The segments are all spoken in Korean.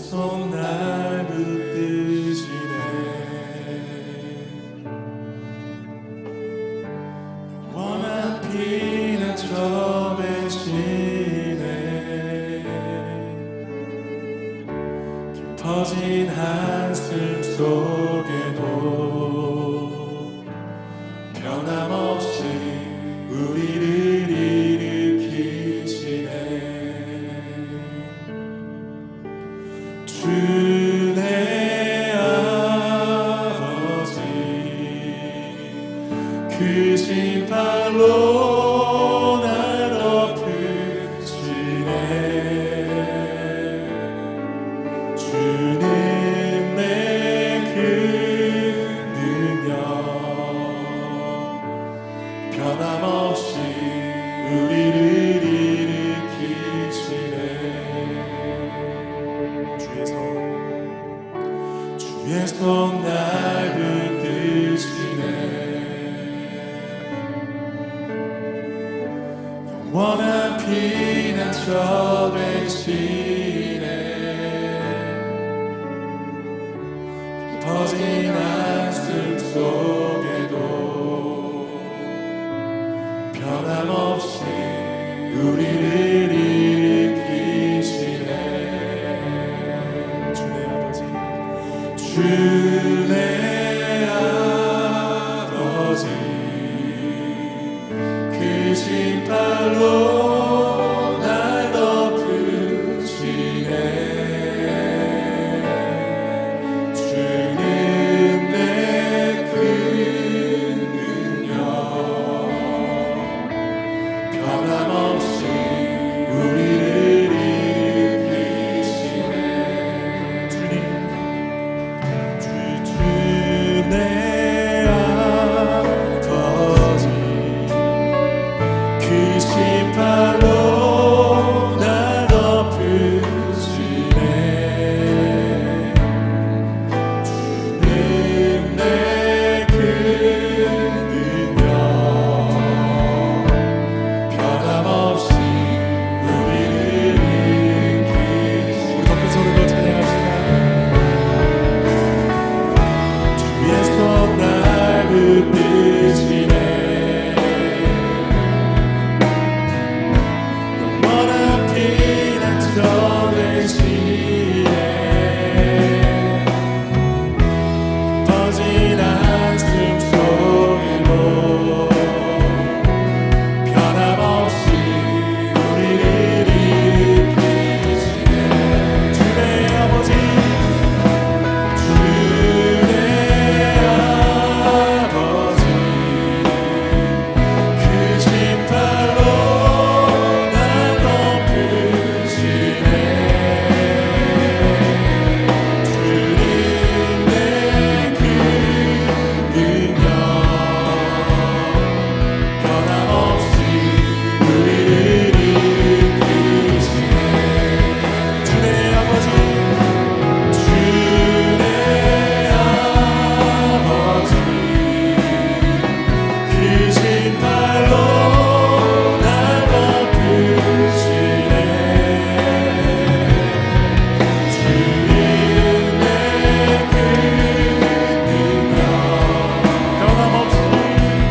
손 날 붙드시네. 영원한 피난처 되시네. 깊어진 한숨 속에도 변함없이 우리를 일으키시네. 주내 아버지 크신 팔로 날 덮으시네. 주는 내 그 능력 변함없이 우리를 일으키시네. 주의 손 날 붙드시네. 영원한 피난처 되시네. 깊어진 한숨 속에도 변함없이 우리를 일으키시네. 주내 아버지 주내 아버지 크신 팔로 날 덮으시네. 주는 내 그 능력 변함없이 우리를 일으키시네. 주님 주내 아버지 크신 팔로 날 덮으시네. 주는 내 그 능력 변함없이 우리를 일으키시네. 우리 더 큰 소리로 찬양합시다. 주의 손 날 붙드시네. 영원한 피난처 되시네. 퍼진 한숨 속에도 변함없이 우리를 일으키시네. 주의 아버지 주의 아버지 크신 팔로 날 덮으시네. 주님 내 그 능력 변함없이 우리를 일으키시네. 주의 아버지 주의 아버지 크신 팔로 날 덮으시네. 주님 내 그 능력 변함없이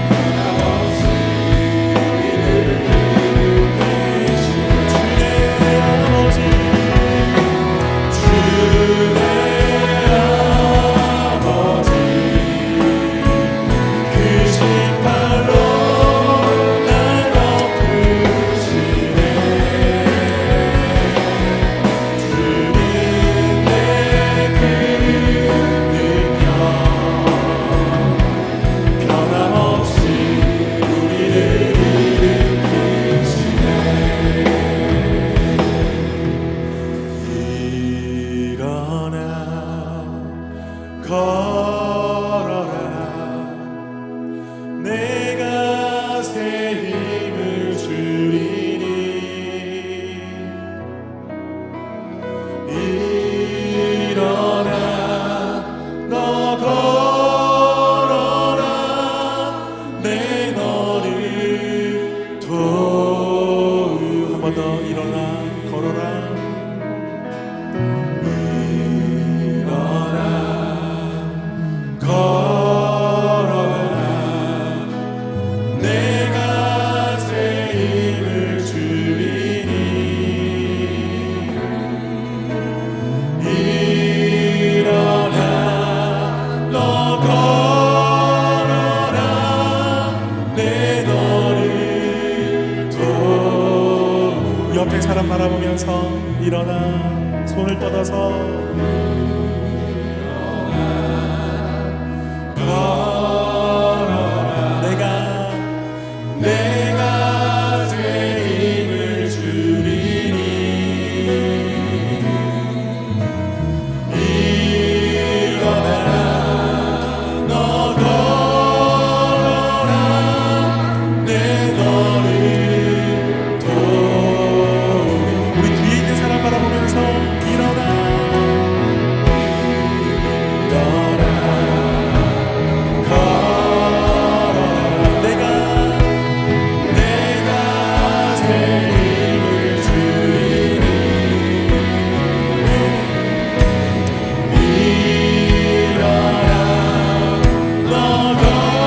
더 일어나 걸어라. 옆에 사람 바라보면서 일어나 손을 뻗어서 걸어라. 내가 새 힘을 주리니 일어나 너 걸어라. 내 너를 우리 뒤에 있는 사람 바라보면서 일어나 걸어라. 내가 새 힘을 주리니 일어나 너 걸어라.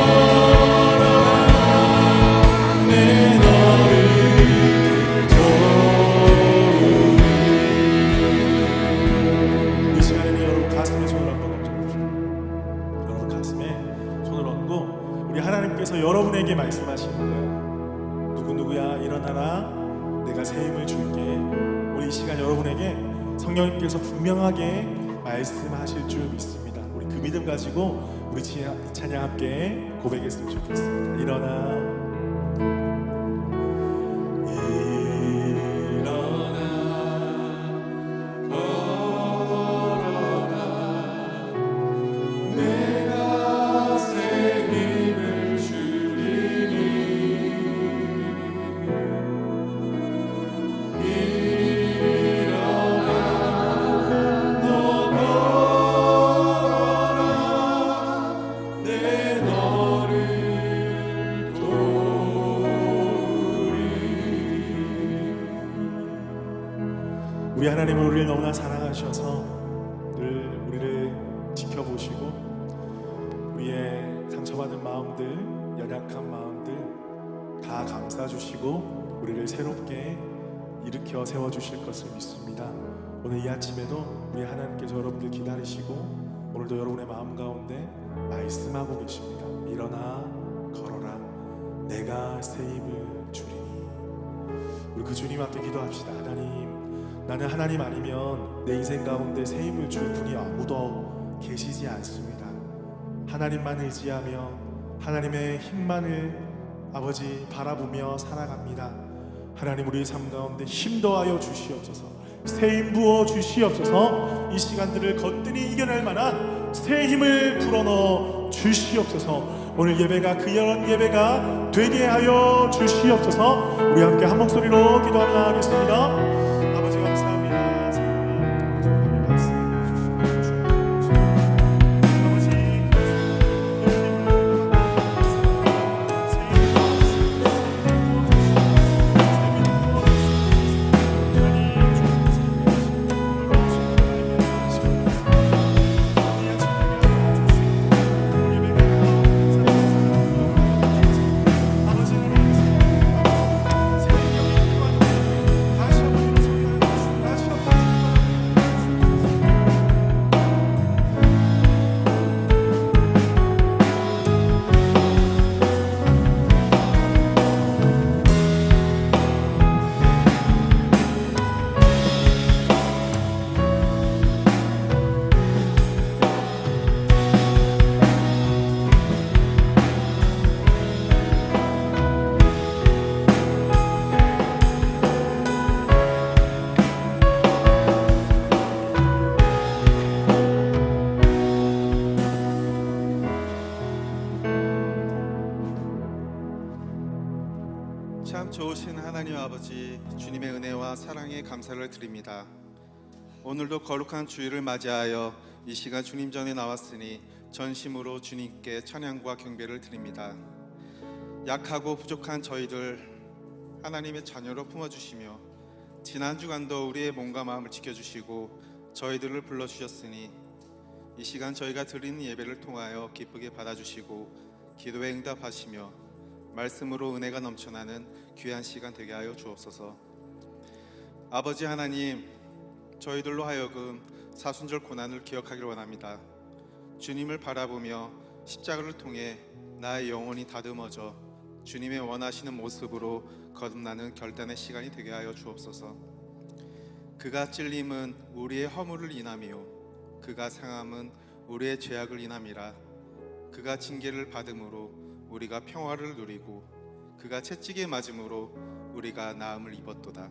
내 너를 이 시간에는 여러분 가슴에 손을 한번 얹어보십시오. 여러분 가슴에 손을 얹고 우리 하나님께서 여러분에게 말씀하시는 거예요. 누구누구야 일어나라. 내가 새 힘을 줄게. 우리 이 시간 여러분에게 성령님께서 분명하게 말씀하실 줄 믿습니다. 우리 그 믿음 가지고 우리 찬양 함께 고백했으면 좋겠습니다. 일어나 우리 하나님은 우리를 너무나 사랑하셔서 늘 우리를 지켜보시고 우리의 상처받은 마음들, 연약한 마음들 다 감싸주시고 우리를 새롭게 일으켜 세워주실 것을 믿습니다. 오늘 이 아침에도 우리 하나님께서 여러분들 기다리시고 오늘도 여러분의 마음 가운데 말씀하고 계십니다. 일어나 걸어라. 내가 새 힘을 주리니. 우리 그 주님 앞에 기도합시다. 하나님, 나는 하나님 아니면 내 인생 가운데 새 힘을 줄 분이 아무도 계시지 않습니다. 하나님만 의지하며 하나님의 힘만을 아버지 바라보며 살아갑니다. 하나님, 우리의 삶 가운데 힘 더하여 주시옵소서. 새 힘 부어 주시옵소서. 이 시간들을 거뜬히 이겨낼 만한 새 힘을 불어넣어 주시옵소서. 오늘 예배가 그런 예배가 되게 하여 주시옵소서. 우리 함께 한 목소리로 기도하며 나가겠습니다. 아버지 감사합니다. 참 좋으신 하나님 아버지, 주님의 은혜와 사랑에 감사를 드립니다. 오늘도 거룩한 주일을 맞이하여 이 시간 주님 전에 나왔으니 전심으로 주님께 찬양과 경배를 드립니다. 약하고 부족한 저희들 하나님의 자녀로 품어주시며 지난 주간도 우리의 몸과 마음을 지켜주시고 저희들을 불러주셨으니 이 시간 저희가 드리는 예배를 통하여 기쁘게 받아주시고 기도에 응답하시며 말씀으로 은혜가 넘쳐나는 귀한 시간 되게 하여 주옵소서. 아버지 하나님, 저희들로 하여금 사순절 고난을 기억하기를 원합니다. 주님을 바라보며 십자가를 통해 나의 영혼이 다듬어져 주님의 원하시는 모습으로 거듭나는 결단의 시간이 되게 하여 주옵소서. 그가 찔림은 우리의 허물을 인하며 그가 상함은 우리의 죄악을 인함이라. 그가 징계를 받음으로 우리가 평화를 누리고 그가 채찍에 맞음으로 우리가 나음을 입었도다.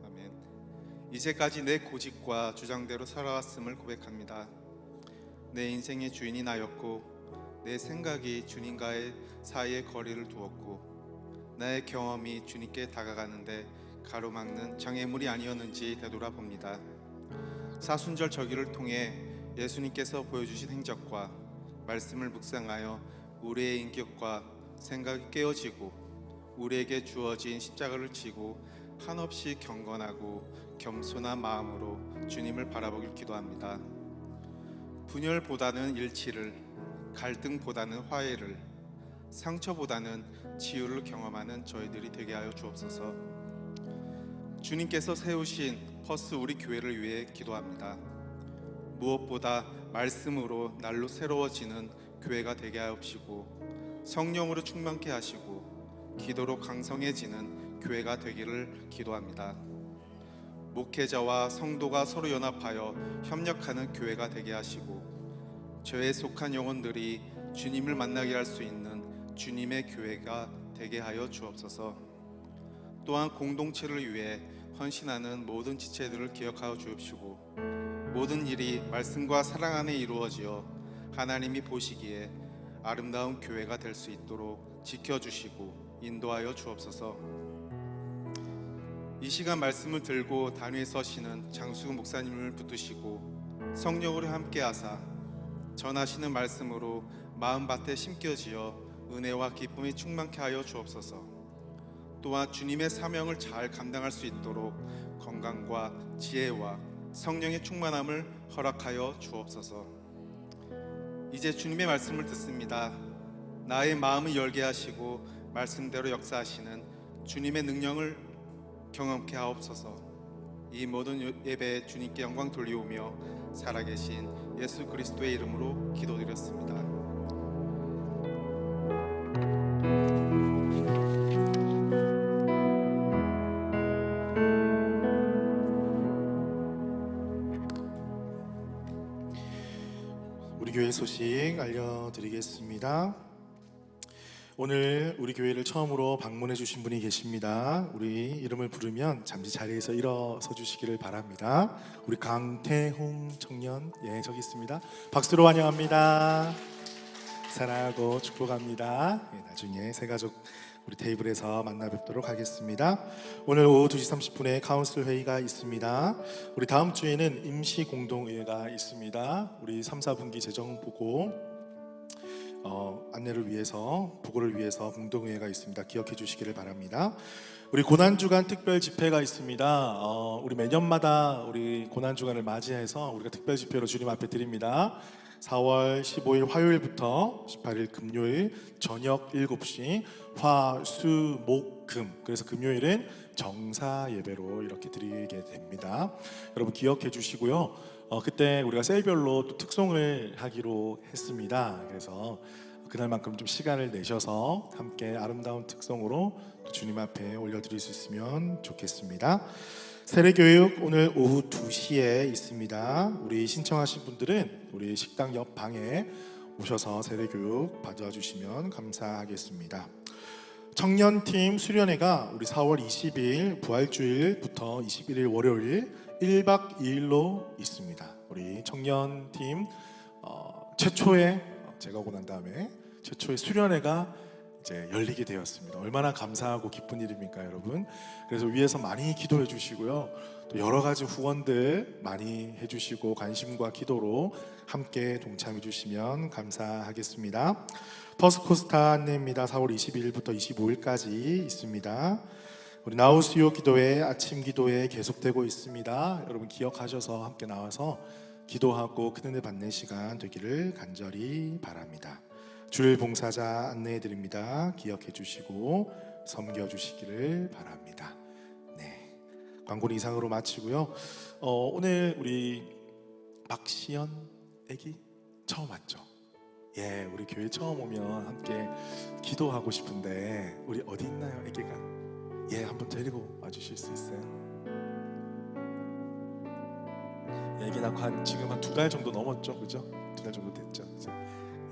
아멘. 이제까지 내 고집과 주장대로 살아왔음을 고백합니다. 내 인생의 주인이 나였고 내 생각이 주님과의 사이에 거리를 두었고 나의 경험이 주님께 다가가는데 가로막는 장애물이 아니었는지 되돌아봅니다. 사순절 절기를 통해 예수님께서 보여주신 행적과 말씀을 묵상하여 우리의 인격과 생각이 깨어지고 우리에게 주어진 십자가를 지고 한없이 경건하고 겸손한 마음으로 주님을 바라보길 기도합니다. 분열보다는 일치를, 갈등보다는 화해를, 상처보다는 치유를 경험하는 저희들이 되게 하여 주옵소서. 주님께서 세우신 퍼스 우리 교회를 위해 기도합니다. 무엇보다 말씀으로 날로 새로워지는 교회가 되게 하옵시고 성령으로 충만케 하시고 기도로 강성해지는 교회가 되기를 기도합니다. 목회자와 성도가 서로 연합하여 협력하는 교회가 되게 하시고 죄에 속한 영혼들이 주님을 만나게 할 수 있는 주님의 교회가 되게 하여 주옵소서. 또한 공동체를 위해 헌신하는 모든 지체들을 기억하여 주옵시고 모든 일이 말씀과 사랑 안에 이루어지어 하나님이 보시기에 아름다운 교회가 될 수 있도록 지켜주시고 인도하여 주옵소서. 이 시간 말씀을 들고 단위에 서시는 장수근 목사님을 붙드시고 성령으로 함께하사 전하시는 말씀으로 마음밭에 심겨지어 은혜와 기쁨이 충만케 하여 주옵소서. 또한 주님의 사명을 잘 감당할 수 있도록 건강과 지혜와 성령의 충만함을 허락하여 주옵소서. 이제 주님의 말씀을 듣습니다. 나의 마음을 열게 하시고 말씀대로 역사하시는 주님의 능력을 경험케 하옵소서. 이 모든 예배에 주님께 영광 돌리오며 살아계신 예수 그리스도의 이름으로 기도드렸습니다. 우리 교회 소식 알려드리겠습니다. 오늘 우리 교회를 처음으로 방문해 주신 분이 계십니다. 우리 이름을 부르면 잠시 자리에서 일어서 주시기를 바랍니다. 우리 강태홍 청년, 예, 저기 있습니다. 박수로 환영합니다. 사랑하고 축복합니다. 예, 나중에 새 가족 우리 테이블에서 만나 뵙도록 하겠습니다. 오늘 오후 2시 30분에 카운슬 회의가 있습니다. 우리 다음 주에는 임시 공동회의가 있습니다. 우리 3, 4분기 재정 보고 안내를 위해서, 보고를 위해서 공동회의가 있습니다. 기억해 주시기를 바랍니다. 우리 고난주간 특별 집회가 있습니다. 우리 매년마다 우리 고난주간을 맞이해서 우리가 특별 집회로 주님 앞에 드립니다. 4월 15일 화요일부터 18일 금요일 저녁 7시 화, 수, 목, 금, 그래서 금요일은 정사 예배로 이렇게 드리게 됩니다. 여러분 기억해 주시고요. 그때 우리가 셀별로 또 특송을 하기로 했습니다. 그래서 그날만큼 좀 시간을 내셔서 함께 아름다운 특송으로 또 주님 앞에 올려드릴 수 있으면 좋겠습니다. 세례교육 오늘 오후 2시에 있습니다. 우리 신청하신 분들은 우리 식당 옆 방에 오셔서 세례교육 받아주시면 감사하겠습니다. 청년팀 수련회가 우리 4월 20일 부활주일부터 21일 월요일 1박 2일로 있습니다. 우리 청년팀 최초의, 제가 오고 난 다음에 최초의 수련회가 이제 열리게 되었습니다. 얼마나 감사하고 기쁜 일입니까, 여러분? 그래서 위에서 많이 기도해 주시고요. 또 여러 가지 후원들 많이 해주시고 관심과 기도로 함께 동참해 주시면 감사하겠습니다. 퍼스코스타 안내입니다. 4월 22일부터 25일까지 있습니다. 우리 나우스요 기도회, 아침 기도회 계속되고 있습니다. 여러분 기억하셔서 함께 나와서 기도하고 큰 은혜 받는 시간 되기를 간절히 바랍니다. 주일 봉사자 안내해 드립니다. 기억해 주시고 섬겨 주시기를 바랍니다. 네, 광고는 이상으로 마치고요. 오늘 우리 박시연 애기 처음 왔죠? 예, 우리 교회 처음 오면 함께 기도하고 싶은데 우리 어디 있나요, 애기가? 예, 한번 데리고 와주실 수 있어요? 애기나 관 지금 한 2달 정도 넘었죠, 그죠? 2달 정도 됐죠, 그죠?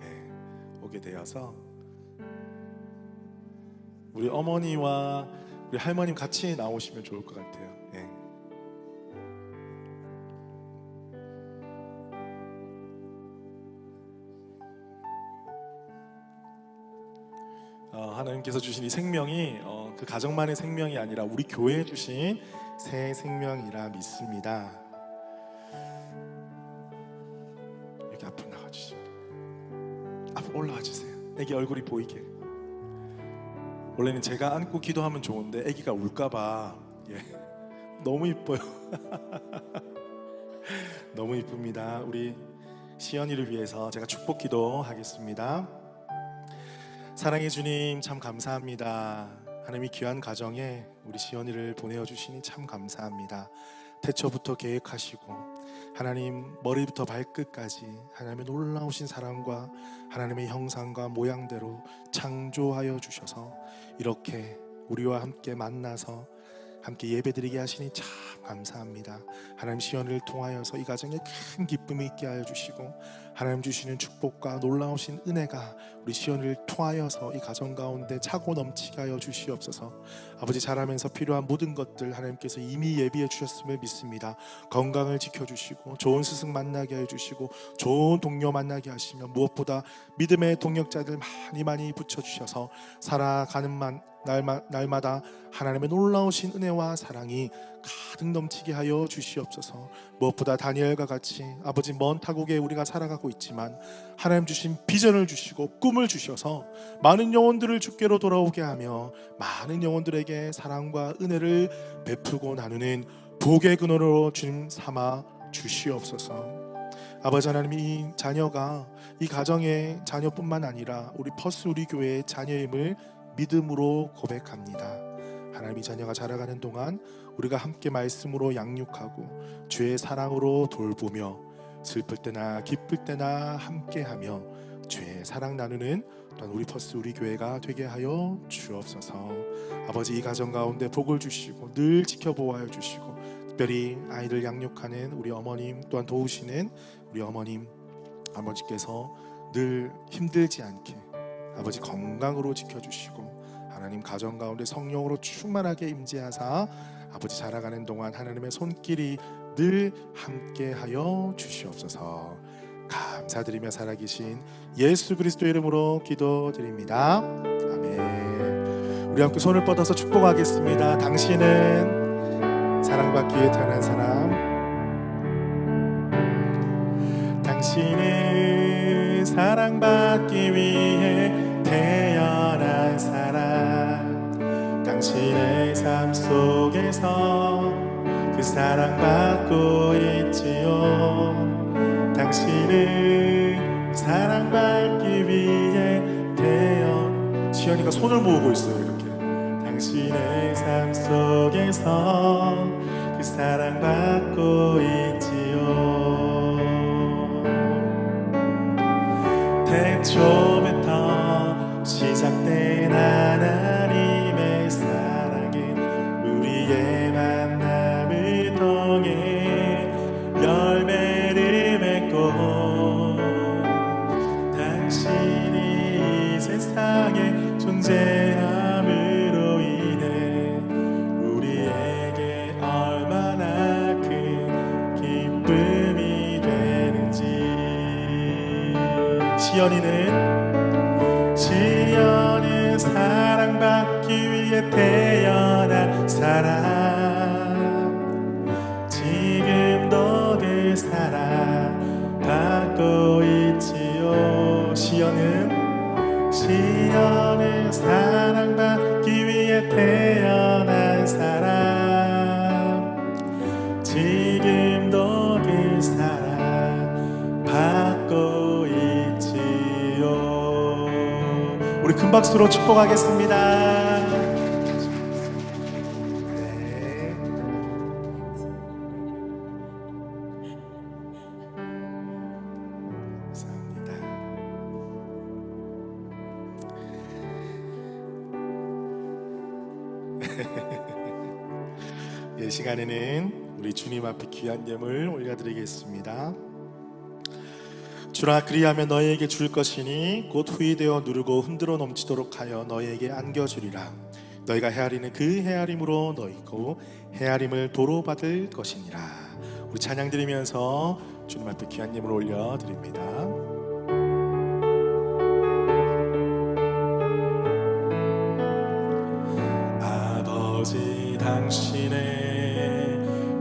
예, 오게 되어서 우리 어머니와 우리 할머님 같이 나오시면 좋을 것 같아요. 예. 하나님께서 주신 이 생명이 그 가정만의 생명이 아니라 우리 교회에 주신 새 생명이라 믿습니다. 여기 앞으로 나가주시죠. 앞으로 올라와 주세요. 애기 얼굴이 보이게. 원래는 제가 안고 기도하면 좋은데 애기가 울까봐 너무 이뻐요. 너무 이쁩니다. 우리 시연이를 위해서 제가 축복 기도하겠습니다. 사랑의 주님, 참 감사합니다. 하나님이 귀한 가정에 우리 시연이를 보내어 주시니 참 감사합니다. 태초부터 계획하시고 하나님 머리부터 발끝까지 하나님의 놀라우신 사랑과 하나님의 형상과 모양대로 창조하여 주셔서 이렇게 우리와 함께 만나서 함께 예배드리게 하시니 참 감사합니다. 하나님 시연을 통하여서 이 가정에 큰 기쁨이 있게 하여 주시고 하나님 주시는 축복과 놀라우신 은혜가 우리 시연을 통하여서 이 가정 가운데 차고 넘치게 하여 주시옵소서. 아버지, 자라면서 필요한 모든 것들 하나님께서 이미 예비해 주셨음을 믿습니다. 건강을 지켜주시고 좋은 스승 만나게 해주시고 좋은 동료 만나게 하시며 무엇보다 믿음의 동력자들 많이 붙여주셔서 살아가는 날마다 하나님의 놀라우신 은혜와 사랑이 가득 넘치게 하여 주시옵소서. 무엇보다 다니엘과 같이 아버지 먼 타국에 우리가 살아가고 있지만 하나님 주신 비전을 주시고 꿈을 주셔서 많은 영혼들을 주께로 돌아오게 하며 많은 영혼들에게 사랑과 은혜를 베푸고 나누는 복의 근원으로 주님 삼아 주시옵소서. 아버지 하나님, 이 자녀가 이 가정의 자녀뿐만 아니라 우리 퍼스 우리 교회의 자녀임을 믿음으로 고백합니다. 하나님, 이 자녀가 자라가는 동안 우리가 함께 말씀으로 양육하고 주의 사랑으로 돌보며 슬플 때나 기쁠 때나 함께하며 주의 사랑 나누는 또한 우리 퍼스 우리 교회가 되게 하여 주옵소서. 아버지, 이 가정 가운데 복을 주시고 늘 지켜보아 주시고 특별히 아이들 양육하는 우리 어머님 또한 도우시는 우리 어머님 아버지께서 늘 힘들지 않게 아버지 건강으로 지켜주시고 하나님 가정 가운데 성령으로 충만하게 임재하사 아버지 자라가는 동안 하나님의 손길이 늘 함께하여 주시옵소서. 감사드리며 살아계신 예수 그리스도의 이름으로 기도드립니다. 아멘. 우리 함께 손을 뻗어서 축복하겠습니다. 당신은 사랑받기 위해 태어난 사람, 당신은 사랑받기 위해 태어난 사람, 당신의 삶 속에서 그 사랑받고 있지요. 당신은 사랑받기 위해 시연이가 손을 모으고 있어요. 이렇게 당신의 삶 속에서 그 사랑받고 있지요. 태초부터 시작된 하나님의 사랑은 우리의 만남을 통해 열매를 맺고 당신이 이 세상에 존재함으로 인해 우리에게 얼마나 큰 기쁨이 되는지. 시연이는 사랑받기 위해 태어난 사람, 지금도 그 사랑 받고 있지요. 시연은 사랑받기 위해 태어난 사람, 지금도 그 사랑 받고 있지요. 우리 큰 박수로 축복하겠습니다. 네. 감사합니다. 이 시간에는 우리 주님 앞에 귀한 예물 올려드리겠습니다. 주라 그리하면 너희에게 줄 것이니 곧 후이되어 누르고 흔들어 넘치도록 하여 너희에게 안겨주리라. 너희가 헤아리는 그 헤아림으로 너희고 헤아림을 도로 받을 것이니라. 우리 찬양 드리면서 주님 앞에 귀한 예물 올려드립니다. 아버지 당신의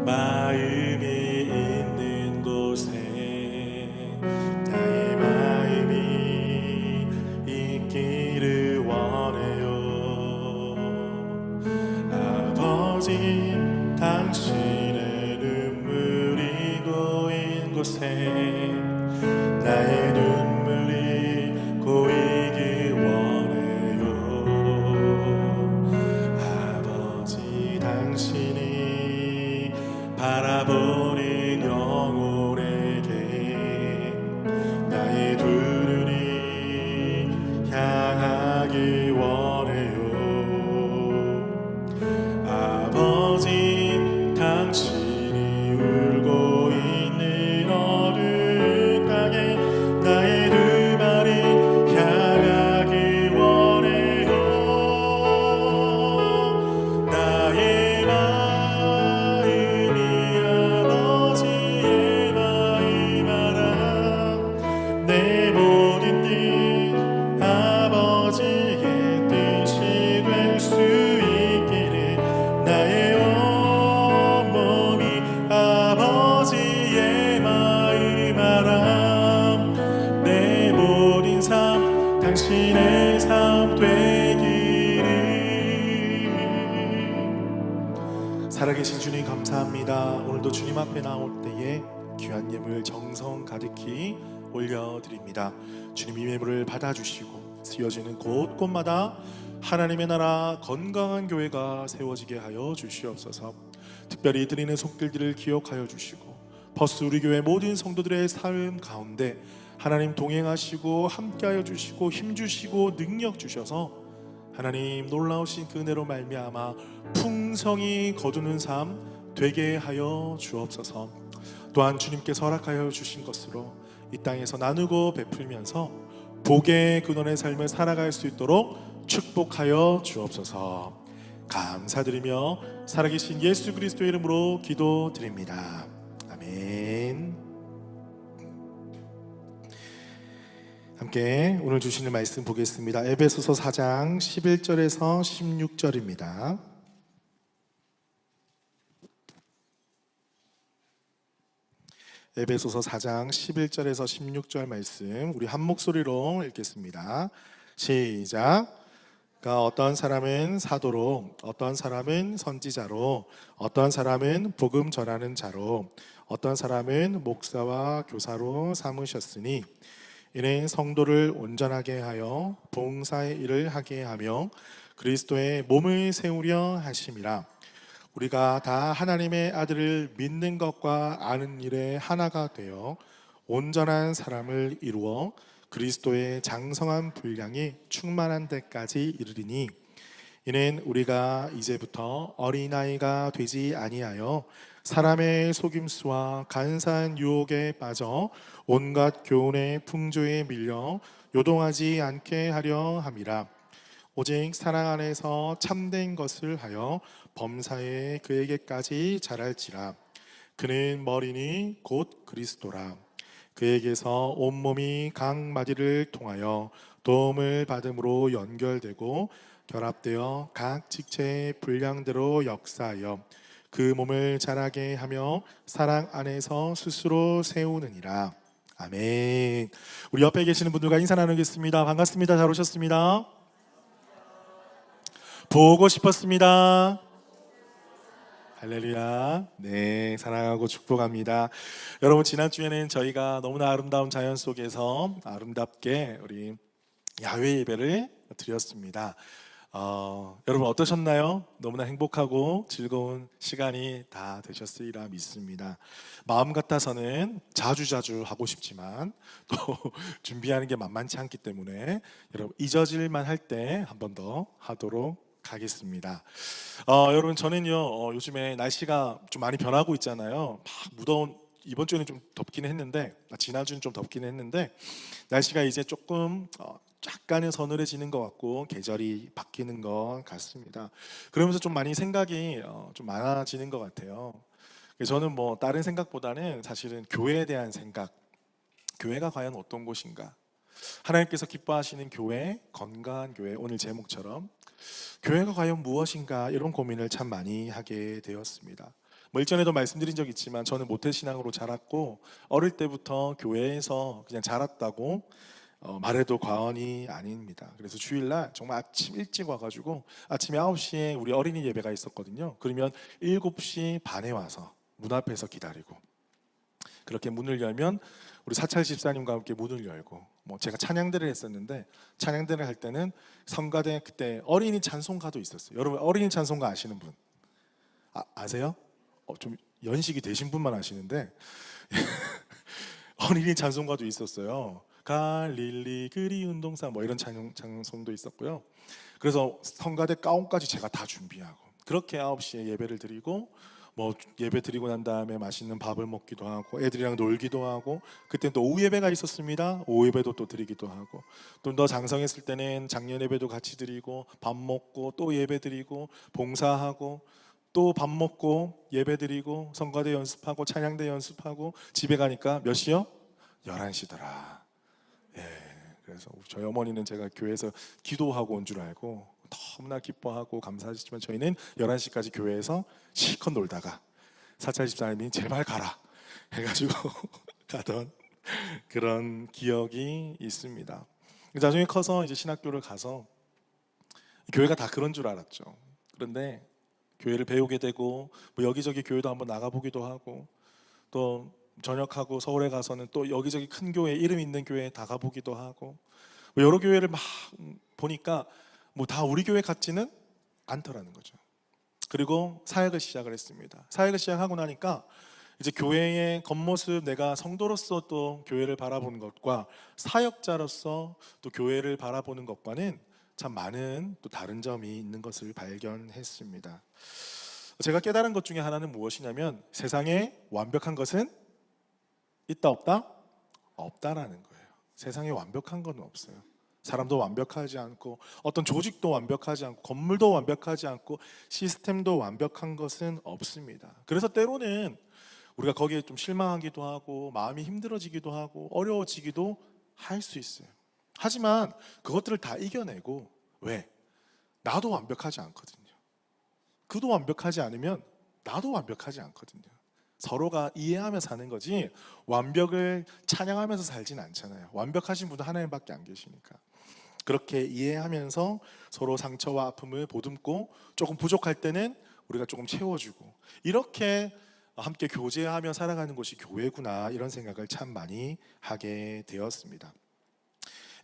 마음이 있는 곳에 나의 마음이 있기를 원해요. 아버지 당신의 눈물이 고인 곳에 나의 눈물이 고이길 원해요. 아버지 당신이 바라보는 영혼에게 나의 두 눈이 향하길 원해요. 아버지 당신이 울고 있는 어느 땅에 나의 두 발이 향하길 원해요. 나의 마음이 아버지의 마음 알아. 내 모든 뜻 아버지의 뜻이 될 수 있기를. 나의 온몸이 아버지의 마음 알아. 내 모든 삶 당신의 삶 되기를. 살아계신 주님 감사합니다. 오늘도 주님 앞에 나올 때에 귀한 예물 정성 가득히 올려드립니다. 주님 이 예물을 받아주시고 쓰여지는 곳곳마다 하나님의 나라 건강한 교회가 세워지게 하여 주시옵소서. 특별히 드리는 손길들을 기억하여 주시고 버스 우리 교회 모든 성도들의 삶 가운데 하나님 동행하시고 함께하여 주시고 힘주시고 능력 주셔서 하나님 놀라우신 그 은혜로 말미암아 풍성이 거두는 삶 되게 하여 주옵소서. 또한 주님께서 허락하여 주신 것으로 이 땅에서 나누고 베풀면서 복의 근원의 삶을 살아갈 수 있도록 축복하여 주옵소서. 감사드리며 살아계신 예수 그리스도의 이름으로 기도드립니다. 아멘. 함께 오늘 주시는 말씀 보겠습니다. 에베소서 4장 11절에서 16절입니다. 에베소서 4장 11절에서 16절 말씀 우리 한 목소리로 읽겠습니다. 시작. 그러니까 어떤 사람은 사도로, 어떤 사람은 선지자로, 어떤 사람은 복음 전하는 자로, 어떤 사람은 목사와 교사로 삼으셨으니 이는 성도를 온전하게 하여 봉사의 일을 하게 하며 그리스도의 몸을 세우려 하심이라. 우리가 다 하나님의 아들을 믿는 것과 아는 일에 하나가 되어 온전한 사람을 이루어 그리스도의 장성한 분량이 충만한 데까지 이르리니 이는 우리가 이제부터 어린아이가 되지 아니하여 사람의 속임수와 간사한 유혹에 빠져 온갖 교훈의 풍조에 밀려 요동하지 않게 하려 함이라. 오직 사랑 안에서 참된 것을 하여 범사에 그에게까지 자랄지라. 그는 머리니 곧 그리스도라. 그에게서 온몸이 각 마디를 통하여 도움을 받음으로 연결되고 결합되어 각 직체의 분량대로 역사하여 그 몸을 자라게 하며 사랑 안에서 스스로 세우느니라. 아멘. 우리 옆에 계시는 분들과 인사 나누겠습니다. 반갑습니다. 잘 오셨습니다. 보고 싶었습니다. 할렐루야. 네, 사랑하고 축복합니다. 여러분, 지난주에는 저희가 너무나 아름다운 자연 속에서 아름답게 우리 야외 예배를 드렸습니다. 여러분 어떠셨나요? 너무나 행복하고 즐거운 시간이 다 되셨으리라 믿습니다. 마음 같아서는 자주자주 하고 싶지만 또 준비하는 게 만만치 않기 때문에 여러분 잊어질만 할 때 한 번 더 하도록 하겠습니다. 여러분 저는요 요즘에 날씨가 좀 많이 변하고 있잖아요. 막 무더운 이번 주에는 좀 덥기는 했는데 지난주는 좀 덥기는 했는데 날씨가 이제 조금 약간은 서늘해지는 것 같고 계절이 바뀌는 것 같습니다. 그러면서 좀 많이 생각이 좀 많아지는 것 같아요. 그래서 저는 뭐 다른 생각보다는 사실은 교회에 대한 생각, 교회가 과연 어떤 곳인가? 하나님께서 기뻐하시는 교회, 건강한 교회, 오늘 제목처럼 교회가 과연 무엇인가 이런 고민을 참 많이 하게 되었습니다. 뭐 일전에도 말씀드린 적 있지만 저는 모태신앙으로 자랐고 어릴 때부터 교회에서 그냥 자랐다고 말해도 과언이 아닙니다. 그래서 주일날 정말 아침 일찍 와가지고 아침에 9시에 우리 어린이 예배가 있었거든요. 그러면 7시 반에 와서 문 앞에서 기다리고 그렇게 문을 열면 우리 사찰 집사님과 함께 문을 열고 뭐 제가 찬양대를 했었는데 찬양대를 할 때는 성가대 그때 어린이 찬송가도 있었어요. 여러분 어린이 찬송가 아시는 분 아세요? 좀 연식이 되신 분만 아시는데 어린이 찬송가도 있었어요. 갈릴리 그리운 동산 뭐 이런 찬송도 있었고요. 그래서 성가대 가운까지 제가 다 준비하고 그렇게 9시에 예배를 드리고 뭐 예배 드리고 난 다음에 맛있는 밥을 먹기도 하고 애들이랑 놀기도 하고 그때 또 오후 예배가 있었습니다. 오후 예배도 또 드리기도 하고 또 더 장성했을 때는 장년 예배도 같이 드리고 밥 먹고 또 예배 드리고 봉사하고 또 밥 먹고 예배 드리고 성가대 연습하고 찬양대 연습하고 집에 가니까 몇 시요? 11시더라. 예. 그래서 저희 어머니는 제가 교회에서 기도하고 온 줄 알고 너무나 기뻐하고 감사하시지만 저희는 11시까지 교회에서 실컷 놀다가 사찰 집사님이 제발 가라 해가지고 가던 그런 기억이 있습니다. 나중에 커서 이제 신학교를 가서 교회가 다 그런 줄 알았죠. 그런데 교회를 배우게 되고 뭐 여기저기 교회도 한번 나가보기도 하고 또 전역하고 서울에 가서는 또 여기저기 큰 교회 이름 있는 교회에 다 가보기도 하고 뭐 여러 교회를 막 보니까 뭐 다 우리 교회 같지는 않더라는 거죠. 그리고 사역을 시작을 했습니다. 사역을 시작하고 나니까 이제 교회의 겉모습 내가 성도로서 또 교회를 바라보는 것과 사역자로서 또 교회를 바라보는 것과는 참 많은 또 다른 점이 있는 것을 발견했습니다. 제가 깨달은 것 중에 하나는 무엇이냐면 세상에 완벽한 것은 있다 없다? 없다라는 거예요. 세상에 완벽한 건 없어요. 사람도 완벽하지 않고 어떤 조직도 완벽하지 않고 건물도 완벽하지 않고 시스템도 완벽한 것은 없습니다. 그래서 때로는 우리가 거기에 좀 실망하기도 하고 마음이 힘들어지기도 하고 어려워지기도 할 수 있어요. 하지만 그것들을 다 이겨내고 왜? 나도 완벽하지 않거든요. 그도 완벽하지 않으면 나도 완벽하지 않거든요. 서로가 이해하며 사는 거지 완벽을 찬양하면서 살진 않잖아요. 완벽하신 분은 하나님밖에 안 계시니까. 그렇게 이해하면서 서로 상처와 아픔을 보듬고 조금 부족할 때는 우리가 조금 채워주고 이렇게 함께 교제하며 살아가는 곳이 교회구나 이런 생각을 참 많이 하게 되었습니다.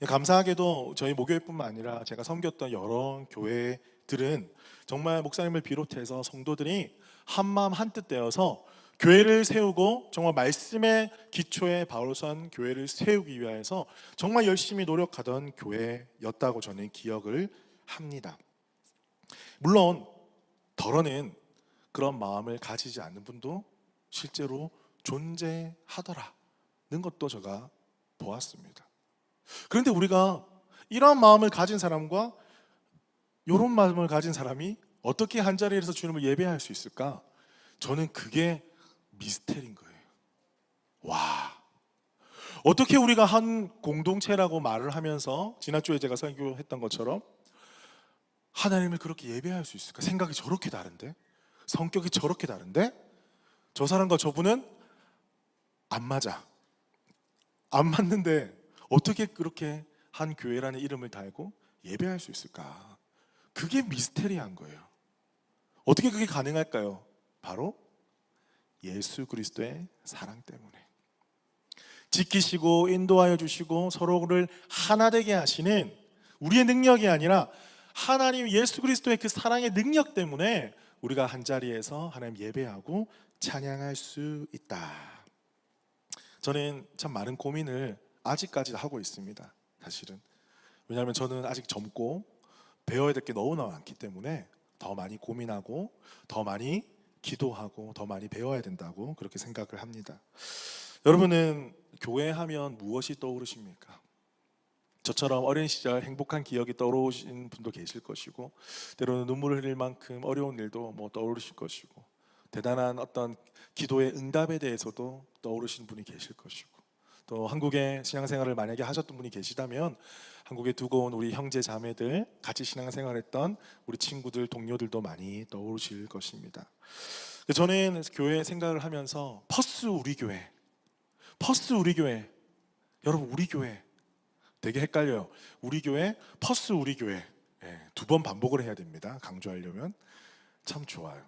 감사하게도 저희 목요일뿐만 아니라 제가 섬겼던 여러 교회들은 정말 목사님을 비롯해서 성도들이 한마음 한뜻 되어서 교회를 세우고 정말 말씀의 기초에 바로 선 교회를 세우기 위해서 정말 열심히 노력하던 교회였다고 저는 기억을 합니다. 물론 덜어는 그런 마음을 가지지 않는 분도 실제로 존재하더라는 것도 제가 보았습니다. 그런데 우리가 이런 마음을 가진 사람과 이런 마음을 가진 사람이 어떻게 한자리에서 주님을 예배할 수 있을까? 저는 그게 미스터리인 거예요. 와, 어떻게 우리가 한 공동체라고 말을 하면서 지난주에 제가 설교했던 것처럼 하나님을 그렇게 예배할 수 있을까? 생각이 저렇게 다른데, 성격이 저렇게 다른데, 저 사람과 저분은 안 맞아. 안 맞는데 어떻게 그렇게 한 교회라는 이름을 달고 예배할 수 있을까? 그게 미스테리한 거예요. 어떻게 그게 가능할까요? 바로 예수 그리스도의 사랑 때문에. 지키시고 인도하여 주시고 서로를 하나 되게 하시는 우리의 능력이 아니라 하나님 예수 그리스도의 그 사랑의 능력 때문에 우리가 한자리에서 하나님 예배하고 찬양할 수 있다. 저는 참 많은 고민을 아직까지 하고 있습니다. 사실은 왜냐하면 저는 아직 젊고 배워야 될 게 너무나 많기 때문에 더 많이 고민하고 더 많이 기도하고 더 많이 배워야 된다고 그렇게 생각을 합니다. 여러분은 교회 하면 무엇이 떠오르십니까? 저처럼 어린 시절 행복한 기억이 떠오르신 분도 계실 것이고, 때로는 눈물을 흘릴 만큼 어려운 일도 뭐 떠오르실 것이고, 대단한 어떤 기도의 응답에 대해서도 떠오르신 분이 계실 것이고, 또 한국에 신앙생활을 만약에 하셨던 분이 계시다면 한국에 두고 온 우리 형제 자매들, 같이 신앙생활했던 우리 친구들, 동료들도 많이 떠오르실 것입니다. 저는 교회 생각을 하면서 퍼스 우리 교회, 퍼스 우리 교회, 여러분 우리 교회 되게 헷갈려요. 우리 교회, 퍼스 우리 교회, 두 번 반복을 해야 됩니다. 강조하려면 참 좋아요.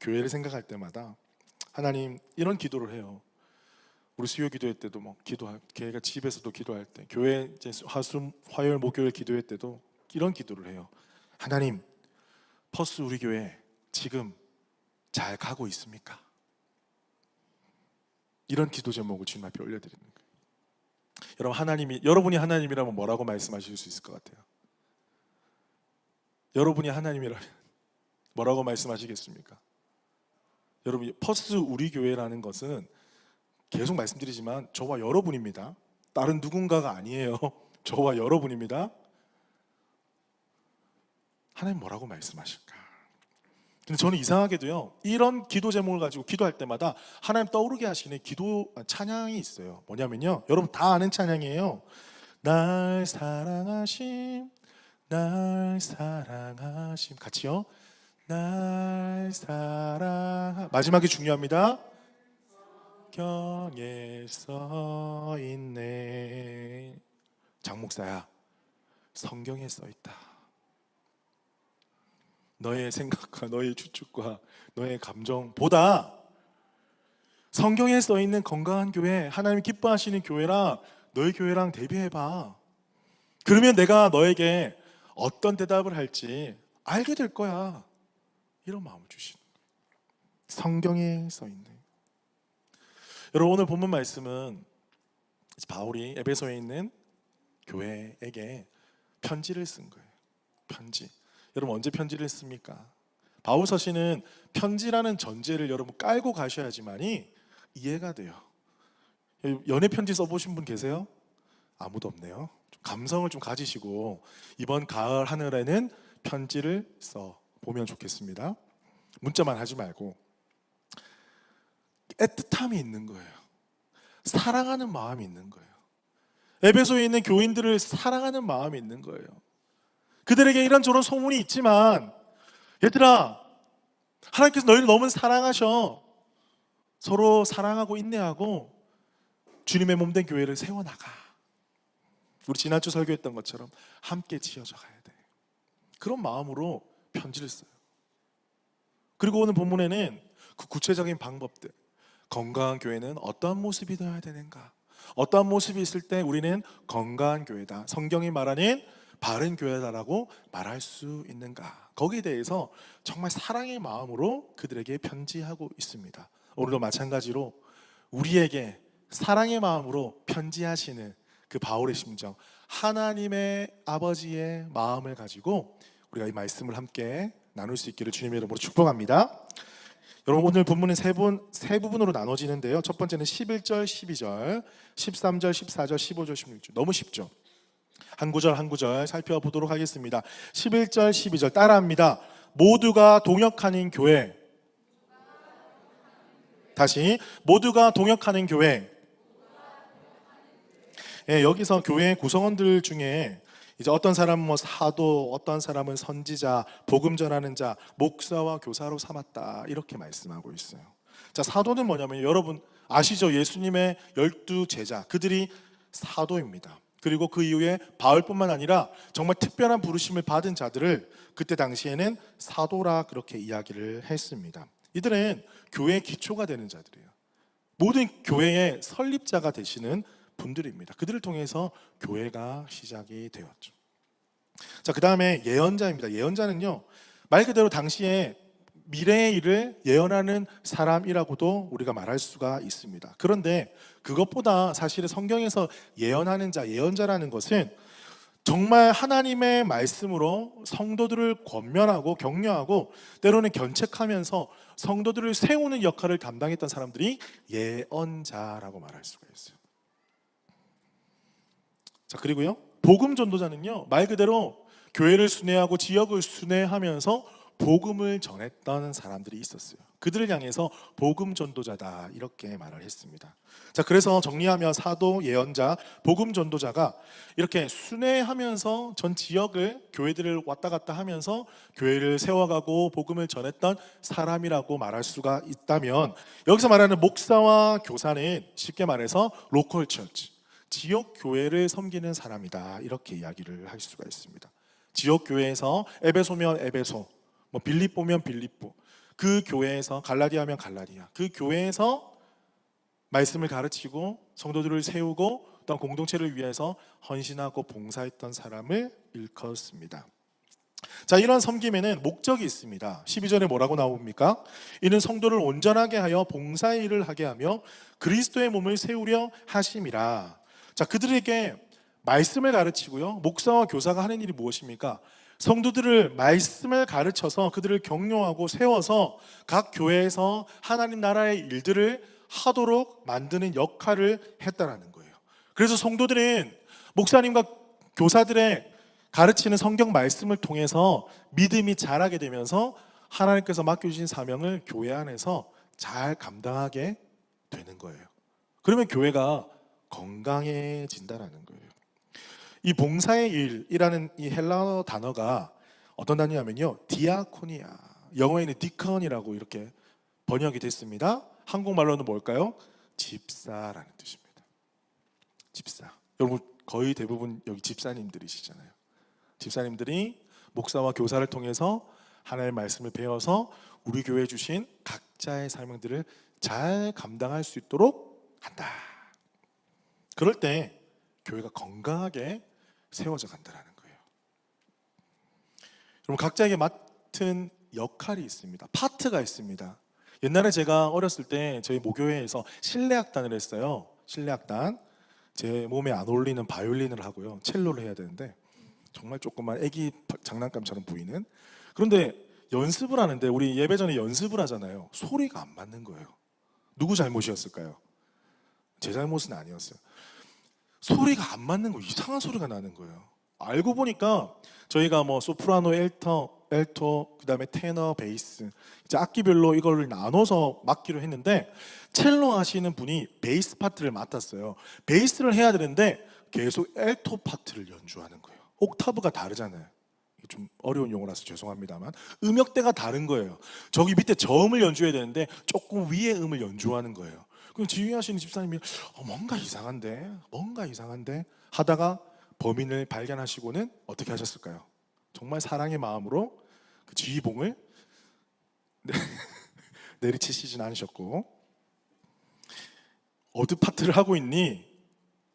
교회를 생각할 때마다 하나님, 이런 기도를 해요. 우리 수요 기도회 때도 뭐 기도할, 걔가 집에서도 기도할 때, 교회 이제 화요일 목요일 기도회 때도 이런 기도를 해요. 하나님, 퍼스 우리 교회 지금 잘 가고 있습니까? 이런 기도 제목을 주님 앞에 올려드리는 거예요. 여러분이 하나님이라면 뭐라고 말씀하실 수 있을 것 같아요? 여러분이 하나님이라면 뭐라고 말씀하시겠습니까? 여러분, 퍼스 우리 교회라는 것은 계속 말씀드리지만 저와 여러분입니다. 다른 누군가가 아니에요. 저와 여러분입니다. 하나님 뭐라고 말씀하실까? 근데 저는 이상하게도요, 이런 기도 제목을 가지고 기도할 때마다 하나님 떠오르게 하시는 찬양이 있어요. 뭐냐면요, 여러분 다 아는 찬양이에요. 날 사랑하심, 날 사랑하심. 같이요. 날 마지막이 중요합니다. 성경에 써 있네. 장 목사야, 성경에 써 있다. 너의 생각과 너의 추측과 너의 감정보다 성경에 써 있는 건강한 교회, 하나님이 기뻐하시는 교회랑 너의 교회랑 대비해봐. 그러면 내가 너에게 어떤 대답을 할지 알게 될 거야. 이런 마음을 주시는 거예요. 성경에 써 있네. 여러분, 오늘 본문 말씀은 바울이 에베소에 있는 교회에게 편지를 쓴 거예요. 편지. 여러분, 언제 편지를 씁니까? 바울 서신은 편지라는 전제를 여러분 깔고 가셔야지만이 이해가 돼요. 연애 편지 써보신 분 계세요? 아무도 없네요. 좀 감성을 좀 가지시고 이번 가을 하늘에는 편지를 써 보면 좋겠습니다. 문자만 하지 말고 애틋함이 있는 거예요. 사랑하는 마음이 있는 거예요. 에베소에 있는 교인들을 사랑하는 마음이 있는 거예요. 그들에게 이런저런 소문이 있지만, 얘들아, 하나님께서 너희를 너무 사랑하셔. 서로 사랑하고 인내하고 주님의 몸된 교회를 세워나가. 우리 지난주 설교했던 것처럼 함께 지어져 가야 돼. 그런 마음으로 편지를 써요. 그리고 오늘 본문에는 그 구체적인 방법들, 건강한 교회는 어떠한 모습이 되어야 되는가, 어떠한 모습이 있을 때 우리는 건강한 교회다, 성경이 말하는 바른 교회다라고 말할 수 있는가, 거기에 대해서 정말 사랑의 마음으로 그들에게 편지하고 있습니다. 오늘도 마찬가지로 우리에게 사랑의 마음으로 편지하시는 그 바울의 심정, 하나님의 아버지의 마음을 가지고 우리가 이 말씀을 함께 나눌 수 있기를 주님의 이름으로 축복합니다. 여러분, 오늘 본문은 세 부분으로 나눠지는데요. 첫 번째는 11절, 12절, 13절, 14절, 15절, 16절. 너무 쉽죠? 한 구절 한 구절 살펴보도록 하겠습니다. 11절, 12절 따라합니다. 모두가 동역하는 교회. 다시, 모두가 동역하는 교회. 여기서 교회 구성원들 중에 이제 어떤 사람은 뭐 사도, 어떤 사람은 선지자, 복음 전하는 자, 목사와 교사로 삼았다, 이렇게 말씀하고 있어요. 자, 사도는 뭐냐면 여러분 아시죠? 예수님의 12 제자, 그들이 사도입니다. 그리고 그 이후에 바울뿐만 아니라 정말 특별한 부르심을 받은 자들을 그때 당시에는 사도라 그렇게 이야기를 했습니다. 이들은 교회의 기초가 되는 자들이에요. 모든 교회의 설립자가 되시는 분들입니다. 그들을 통해서 교회가 시작이 되었죠. 자, 그 다음에 예언자입니다. 예언자는요, 말 그대로 당시에 미래의 일을 예언하는 사람이라고도 우리가 말할 수가 있습니다. 그런데 그것보다 사실은 성경에서 예언하는 자, 예언자라는 것은 정말 하나님의 말씀으로 성도들을 권면하고 격려하고 때로는 견책하면서 성도들을 세우는 역할을 담당했던 사람들이 예언자라고 말할 수가 있어요. 자, 그리고요, 복음 전도자는요, 말 그대로 교회를 순회하고 지역을 순회하면서 복음을 전했던 사람들이 있었어요. 그들을 향해서 복음 전도자다 이렇게 말을 했습니다. 자, 그래서 정리하면 사도, 예언자, 복음 전도자가 이렇게 순회하면서 전 지역을, 교회들을 왔다 갔다 하면서 교회를 세워가고 복음을 전했던 사람이라고 말할 수가 있다면, 여기서 말하는 목사와 교사는 쉽게 말해서 로컬 처치, 지역 교회를 섬기는 사람이다 이렇게 이야기를 할 수가 있습니다. 지역 교회에서 에베소면 에베소, 뭐 빌립보면 빌립보, 그 교회에서 갈라디아면 갈라디아, 그 교회에서 말씀을 가르치고 성도들을 세우고 또 공동체를 위해서 헌신하고 봉사했던 사람을 일컫습니다. 자, 이런 섬김에는 목적이 있습니다. 12절에 뭐라고 나옵니까? 이는 성도를 온전하게 하여 봉사의 일을 하게 하며 그리스도의 몸을 세우려 하심이라. 자, 그들에게 말씀을 가르치고요, 목사와 교사가 하는 일이 무엇입니까? 성도들을 말씀을 가르쳐서 그들을 격려하고 세워서 각 교회에서 하나님 나라의 일들을 하도록 만드는 역할을 했다라는 거예요. 그래서 성도들은 목사님과 교사들의 가르치는 성경 말씀을 통해서 믿음이 자라게 되면서 하나님께서 맡겨주신 사명을 교회 안에서 잘 감당하게 되는 거예요. 그러면 교회가 건강해진다라는 거예요. 이 봉사의 일이라는 이 헬라어 단어가 어떤 단어냐면요, 디아코니아, 영어에는 디컨이라고 이렇게 번역이 됐습니다. 한국말로는 뭘까요? 집사라는 뜻입니다. 집사. 여러분 거의 대부분 여기 집사님들이시잖아요. 집사님들이 목사와 교사를 통해서 하나님의 말씀을 배워서 우리 교회에 주신 각자의 사명들을 잘 감당할 수 있도록 한다. 그럴 때 교회가 건강하게 세워져 간다는 거예요. 여러분 각자에게 맡은 역할이 있습니다. 파트가 있습니다. 옛날에 제가 어렸을 때 저희 모교회에서 실내악단을 했어요. 실내악단. 제 몸에 안 어울리는 바이올린을 하고요, 첼로를 해야 되는데 정말 조그만 애기 장난감처럼 보이는. 그런데 연습을 하는데 우리 예배 전에 연습을 하잖아요. 소리가 안 맞는 거예요. 누구 잘못이었을까요? 제 잘못은 아니었어요. 소리가 안 맞는 거, 이상한 소리가 나는 거예요. 알고 보니까 저희가 뭐 소프라노, 엘토, 그다음에 테너, 베이스, 이제 악기별로 이걸 나눠서 맡기로 했는데 첼로 하시는 분이 베이스 파트를 맡았어요. 베이스를 해야 되는데 계속 엘토 파트를 연주하는 거예요. 옥타브가 다르잖아요. 좀 어려운 용어라서 죄송합니다만 음역대가 다른 거예요. 저기 밑에 저음을 연주해야 되는데 조금 위에 음을 연주하는 거예요. 그럼 지휘하시는 집사님이 뭔가 이상한데 하다가 범인을 발견하시고는 어떻게 하셨을까요? 정말 사랑의 마음으로 그 지휘봉을 내리치시진 않으셨고, 어느 파트를 하고 있니?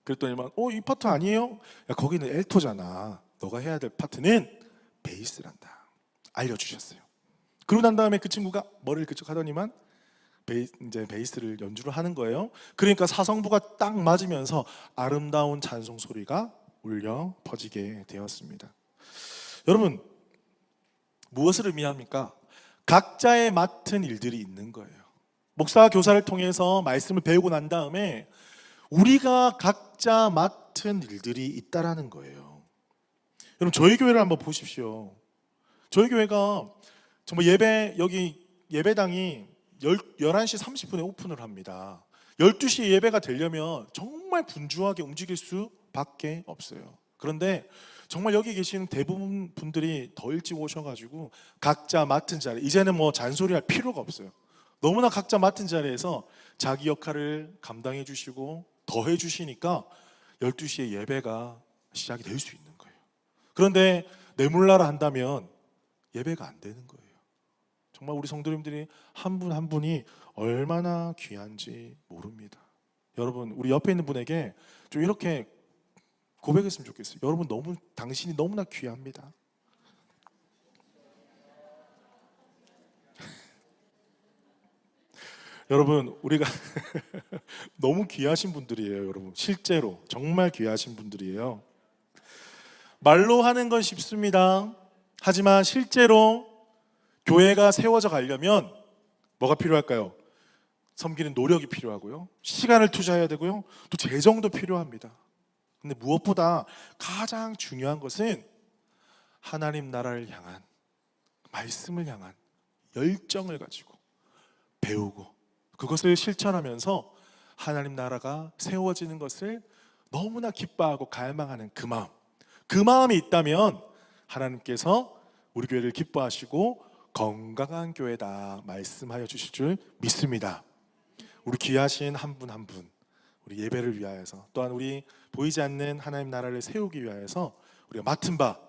그랬더니만 이 파트 아니에요? 야, 거기는 엘토잖아. 너가 해야 될 파트는 베이스란다. 알려주셨어요. 그러고 난 다음에 그 친구가 머리를 그쪽하더니만 이제 베이스를 연주를 하는 거예요. 그러니까 사성부가 딱 맞으면서 아름다운 찬송 소리가 울려 퍼지게 되었습니다. 여러분 무엇을 의미합니까? 각자의 맡은 일들이 있는 거예요. 목사와 교사를 통해서 말씀을 배우고 난 다음에 우리가 각자 맡은 일들이 있다라는 거예요. 여러분 저희 교회를 한번 보십시오. 저희 교회가 정말 여기 예배당이 11시 30분에 오픈을 합니다. 12시에 예배가 되려면 정말 분주하게 움직일 수밖에 없어요. 그런데 정말 여기 계시는 대부분 분들이 더 일찍 오셔가지고 각자 맡은 자리, 이제는 뭐 잔소리할 필요가 없어요. 너무나 각자 맡은 자리에서 자기 역할을 감당해 주시고 더 해주시니까 12시에 예배가 시작이 될 수 있는 거예요. 그런데 내몰라라 한다면 예배가 안 되는 거예요. 정말 우리 성도님들이 한 분 한 분이 얼마나 귀한지 모릅니다. 여러분 우리 옆에 있는 분에게 좀 이렇게 고백했으면 좋겠어요. 여러분 당신이 너무나 귀합니다. 여러분 우리가 너무 귀하신 분들이에요. 여러분 실제로 정말 귀하신 분들이에요. 말로 하는 건 쉽습니다. 하지만 실제로 교회가 세워져 가려면 뭐가 필요할까요? 섬기는 노력이 필요하고요. 시간을 투자해야 되고요. 또 재정도 필요합니다. 근데 무엇보다 가장 중요한 것은 하나님 나라를 향한, 말씀을 향한 열정을 가지고 배우고 그것을 실천하면서 하나님 나라가 세워지는 것을 너무나 기뻐하고 갈망하는 그 마음, 그 마음이 있다면 하나님께서 우리 교회를 기뻐하시고 건강한 교회다 말씀하여 주실 줄 믿습니다. 우리 귀하신 한 분 한 분, 우리 예배를 위하여서, 또한 우리 보이지 않는 하나님 나라를 세우기 위하여서 우리가 맡은 바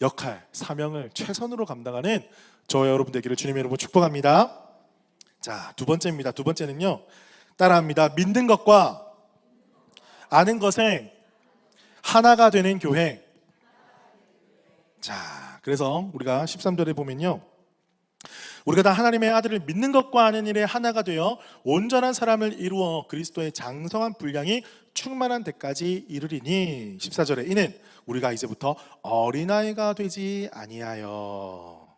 역할, 사명을 최선으로 감당하는 저와 여러분 되기를 주님의 이름으로 축복합니다. 자, 두 번째입니다. 두 번째는요, 따라합니다. 믿는 것과 아는 것에 하나가 되는 교회. 자, 그래서 우리가 13절에 보면요, 우리가 다 하나님의 아들을 믿는 것과 아는 일에 하나가 되어 온전한 사람을 이루어 그리스도의 장성한 분량이 충만한 데까지 이르리니. 14절에 이는 우리가 이제부터 어린아이가 되지 아니하여.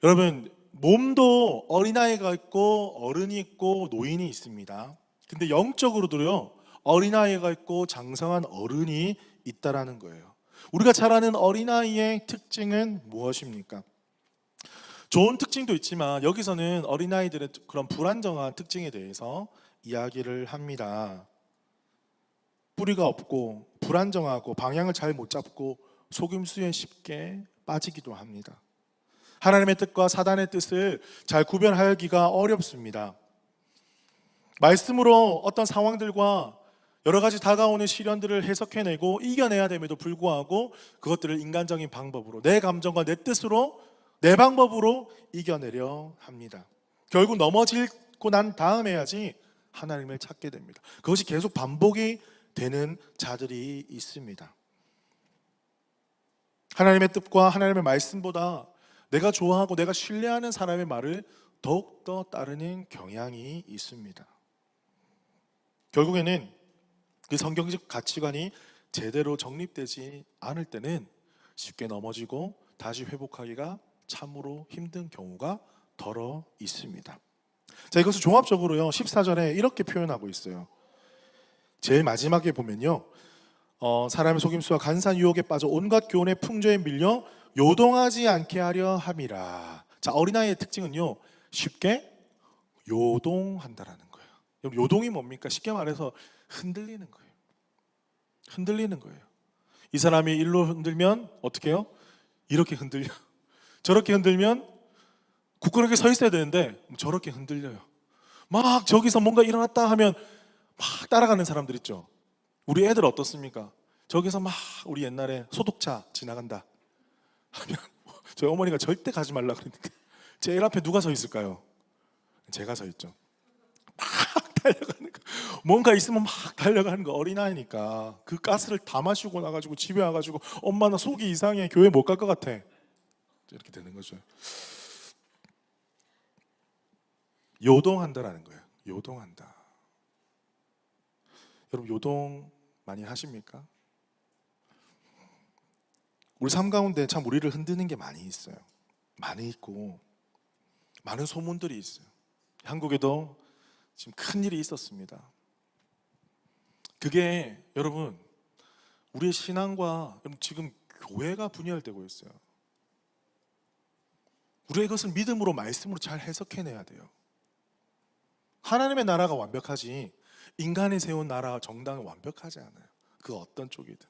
여러분, 몸도 어린아이가 있고 어른이 있고 노인이 있습니다. 근데 영적으로도요, 어린아이가 있고 장성한 어른이 있다라는 거예요. 우리가 잘 아는 어린아이의 특징은 무엇입니까? 좋은 특징도 있지만 여기서는 어린아이들의 그런 불안정한 특징에 대해서 이야기를 합니다. 뿌리가 없고 불안정하고 방향을 잘 못 잡고 속임수에 쉽게 빠지기도 합니다. 하나님의 뜻과 사단의 뜻을 잘 구별하기가 어렵습니다. 말씀으로 어떤 상황들과 여러 가지 다가오는 시련들을 해석해내고 이겨내야 됨에도 불구하고 그것들을 인간적인 방법으로, 내 감정과 내 뜻으로, 내 방법으로 이겨내려 합니다. 결국 넘어지고 난 다음에야지 하나님을 찾게 됩니다. 그것이 계속 반복이 되는 자들이 있습니다. 하나님의 뜻과 하나님의 말씀보다 내가 좋아하고 내가 신뢰하는 사람의 말을 더욱더 따르는 경향이 있습니다. 결국에는 그 성경적 가치관이 제대로 정립되지 않을 때는 쉽게 넘어지고 다시 회복하기가 참으로 힘든 경우가 더러 있습니다. 자, 이것을 종합적으로요, 14절에 이렇게 표현하고 있어요. 제일 마지막에 보면요, 사람의 속임수와 간사한 유혹에 빠져 온갖 교훈의 풍조에 밀려 요동하지 않게 하려 함이라. 자, 어린아이의 특징은요, 쉽게 요동한다라는 거예요. 여러분, 요동이 뭡니까? 쉽게 말해서 흔들리는 거예요. 흔들리는 거예요. 이 사람이 일로 흔들면 어떻게 해요? 이렇게 흔들려. 저렇게 흔들면 굳건하게 서 있어야 되는데 저렇게 흔들려요. 막 저기서 뭔가 일어났다 하면 막 따라가는 사람들 있죠. 우리 애들 어떻습니까? 저기서 막 우리 옛날에 소독차 지나간다 하면 저희 어머니가 절대 가지 말라 그러니까 제일 앞에 누가 서 있을까요? 제가 서 있죠. 막 달려가는 거, 뭔가 있으면 막 달려가는 거. 어린아이니까 그 가스를 다 마시고 나가지고 집에 와가지고 엄마 나 속이 이상해, 교회 못 갈 것 같아, 이렇게 되는 거죠. 요동한다라는 거예요. 요동한다. 여러분, 요동 많이 하십니까? 우리 삶 가운데 참 우리를 흔드는 게 많이 있어요. 많이 있고 많은 소문들이 있어요. 한국에도 지금 큰 일이 있었습니다. 그게 여러분, 우리의 신앙과 지금 교회가 분열되고 있어요. 우리가 이것을 믿음으로, 말씀으로 잘 해석해내야 돼요. 하나님의 나라가 완벽하지 인간이 세운 나라, 정당은 완벽하지 않아요. 그 어떤 쪽이든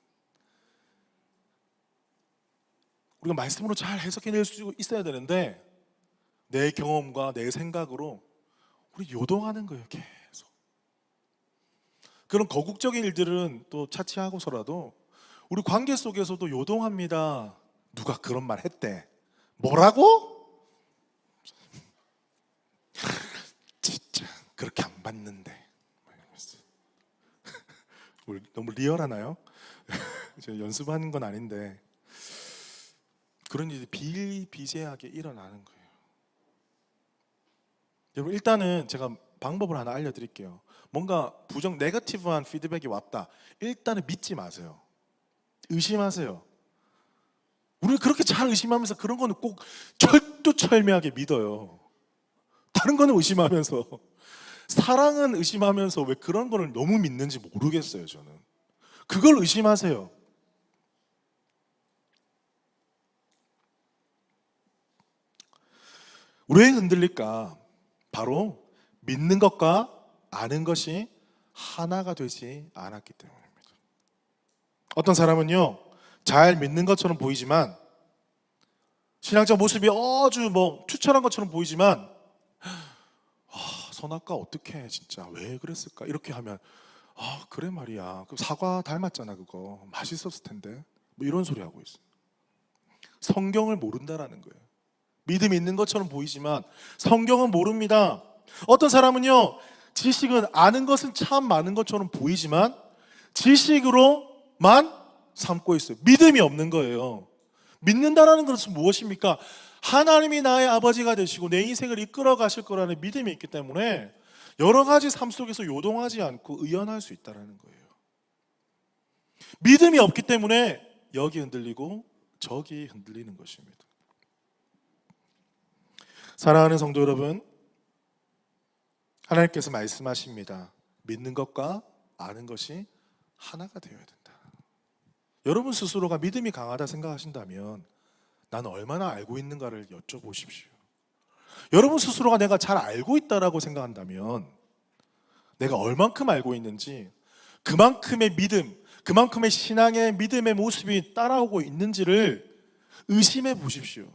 우리가 말씀으로 잘 해석해낼 수 있어야 되는데 내 경험과 내 생각으로 우리 요동하는 거예요. 계속 그런 거국적인 일들은 또 차치하고서라도 우리 관계 속에서도 요동합니다. 누가 그런 말 했대. 뭐라고? 진짜 그렇게 안 봤는데. 우리 너무 리얼하나요? 제가 연습하는 건 아닌데 그런 일이 비일비재하게 일어나는 거예요. 여러분, 일단은 제가 방법을 하나 알려드릴게요. 뭔가 네거티브한 피드백이 왔다, 일단은 믿지 마세요. 의심하세요. 우리 그렇게 잘 의심하면서 그런 거는 꼭 철두철미하게 믿어요. 다른 거는 의심하면서, 사랑은 의심하면서 왜 그런 거를 너무 믿는지 모르겠어요. 저는 그걸 의심하세요. 왜 흔들릴까? 바로 믿는 것과 아는 것이 하나가 되지 않았기 때문입니다. 어떤 사람은요, 잘 믿는 것처럼 보이지만, 신앙적 모습이 아주 투철한 것처럼 보이지만, 선악과 어떡해, 진짜 왜 그랬을까? 이렇게 하면, 그래 말이야, 그 사과 닮았잖아, 그거 맛있었을 텐데, 이런 소리 하고 있어요. 성경을 모른다라는 거예요. 믿음이 있는 것처럼 보이지만 성경은 모릅니다. 어떤 사람은요, 지식은 아는 것은 참 많은 것처럼 보이지만 지식으로만 삼고 있어요. 믿음이 없는 거예요. 믿는다라는 것은 무엇입니까? 하나님이 나의 아버지가 되시고 내 인생을 이끌어 가실 거라는 믿음이 있기 때문에 여러 가지 삶 속에서 요동하지 않고 의연할 수 있다는 거예요. 믿음이 없기 때문에 여기 흔들리고 저기 흔들리는 것입니다. 사랑하는 성도 여러분, 하나님께서 말씀하십니다. 믿는 것과 아는 것이 하나가 되어야 된다. 여러분 스스로가 믿음이 강하다 생각하신다면 나는 얼마나 알고 있는가를 여쭤보십시오. 여러분 스스로가 내가 잘 알고 있다라고 생각한다면 내가 얼만큼 알고 있는지, 그만큼의 믿음, 그만큼의 신앙의 믿음의 모습이 따라오고 있는지를 의심해 보십시오.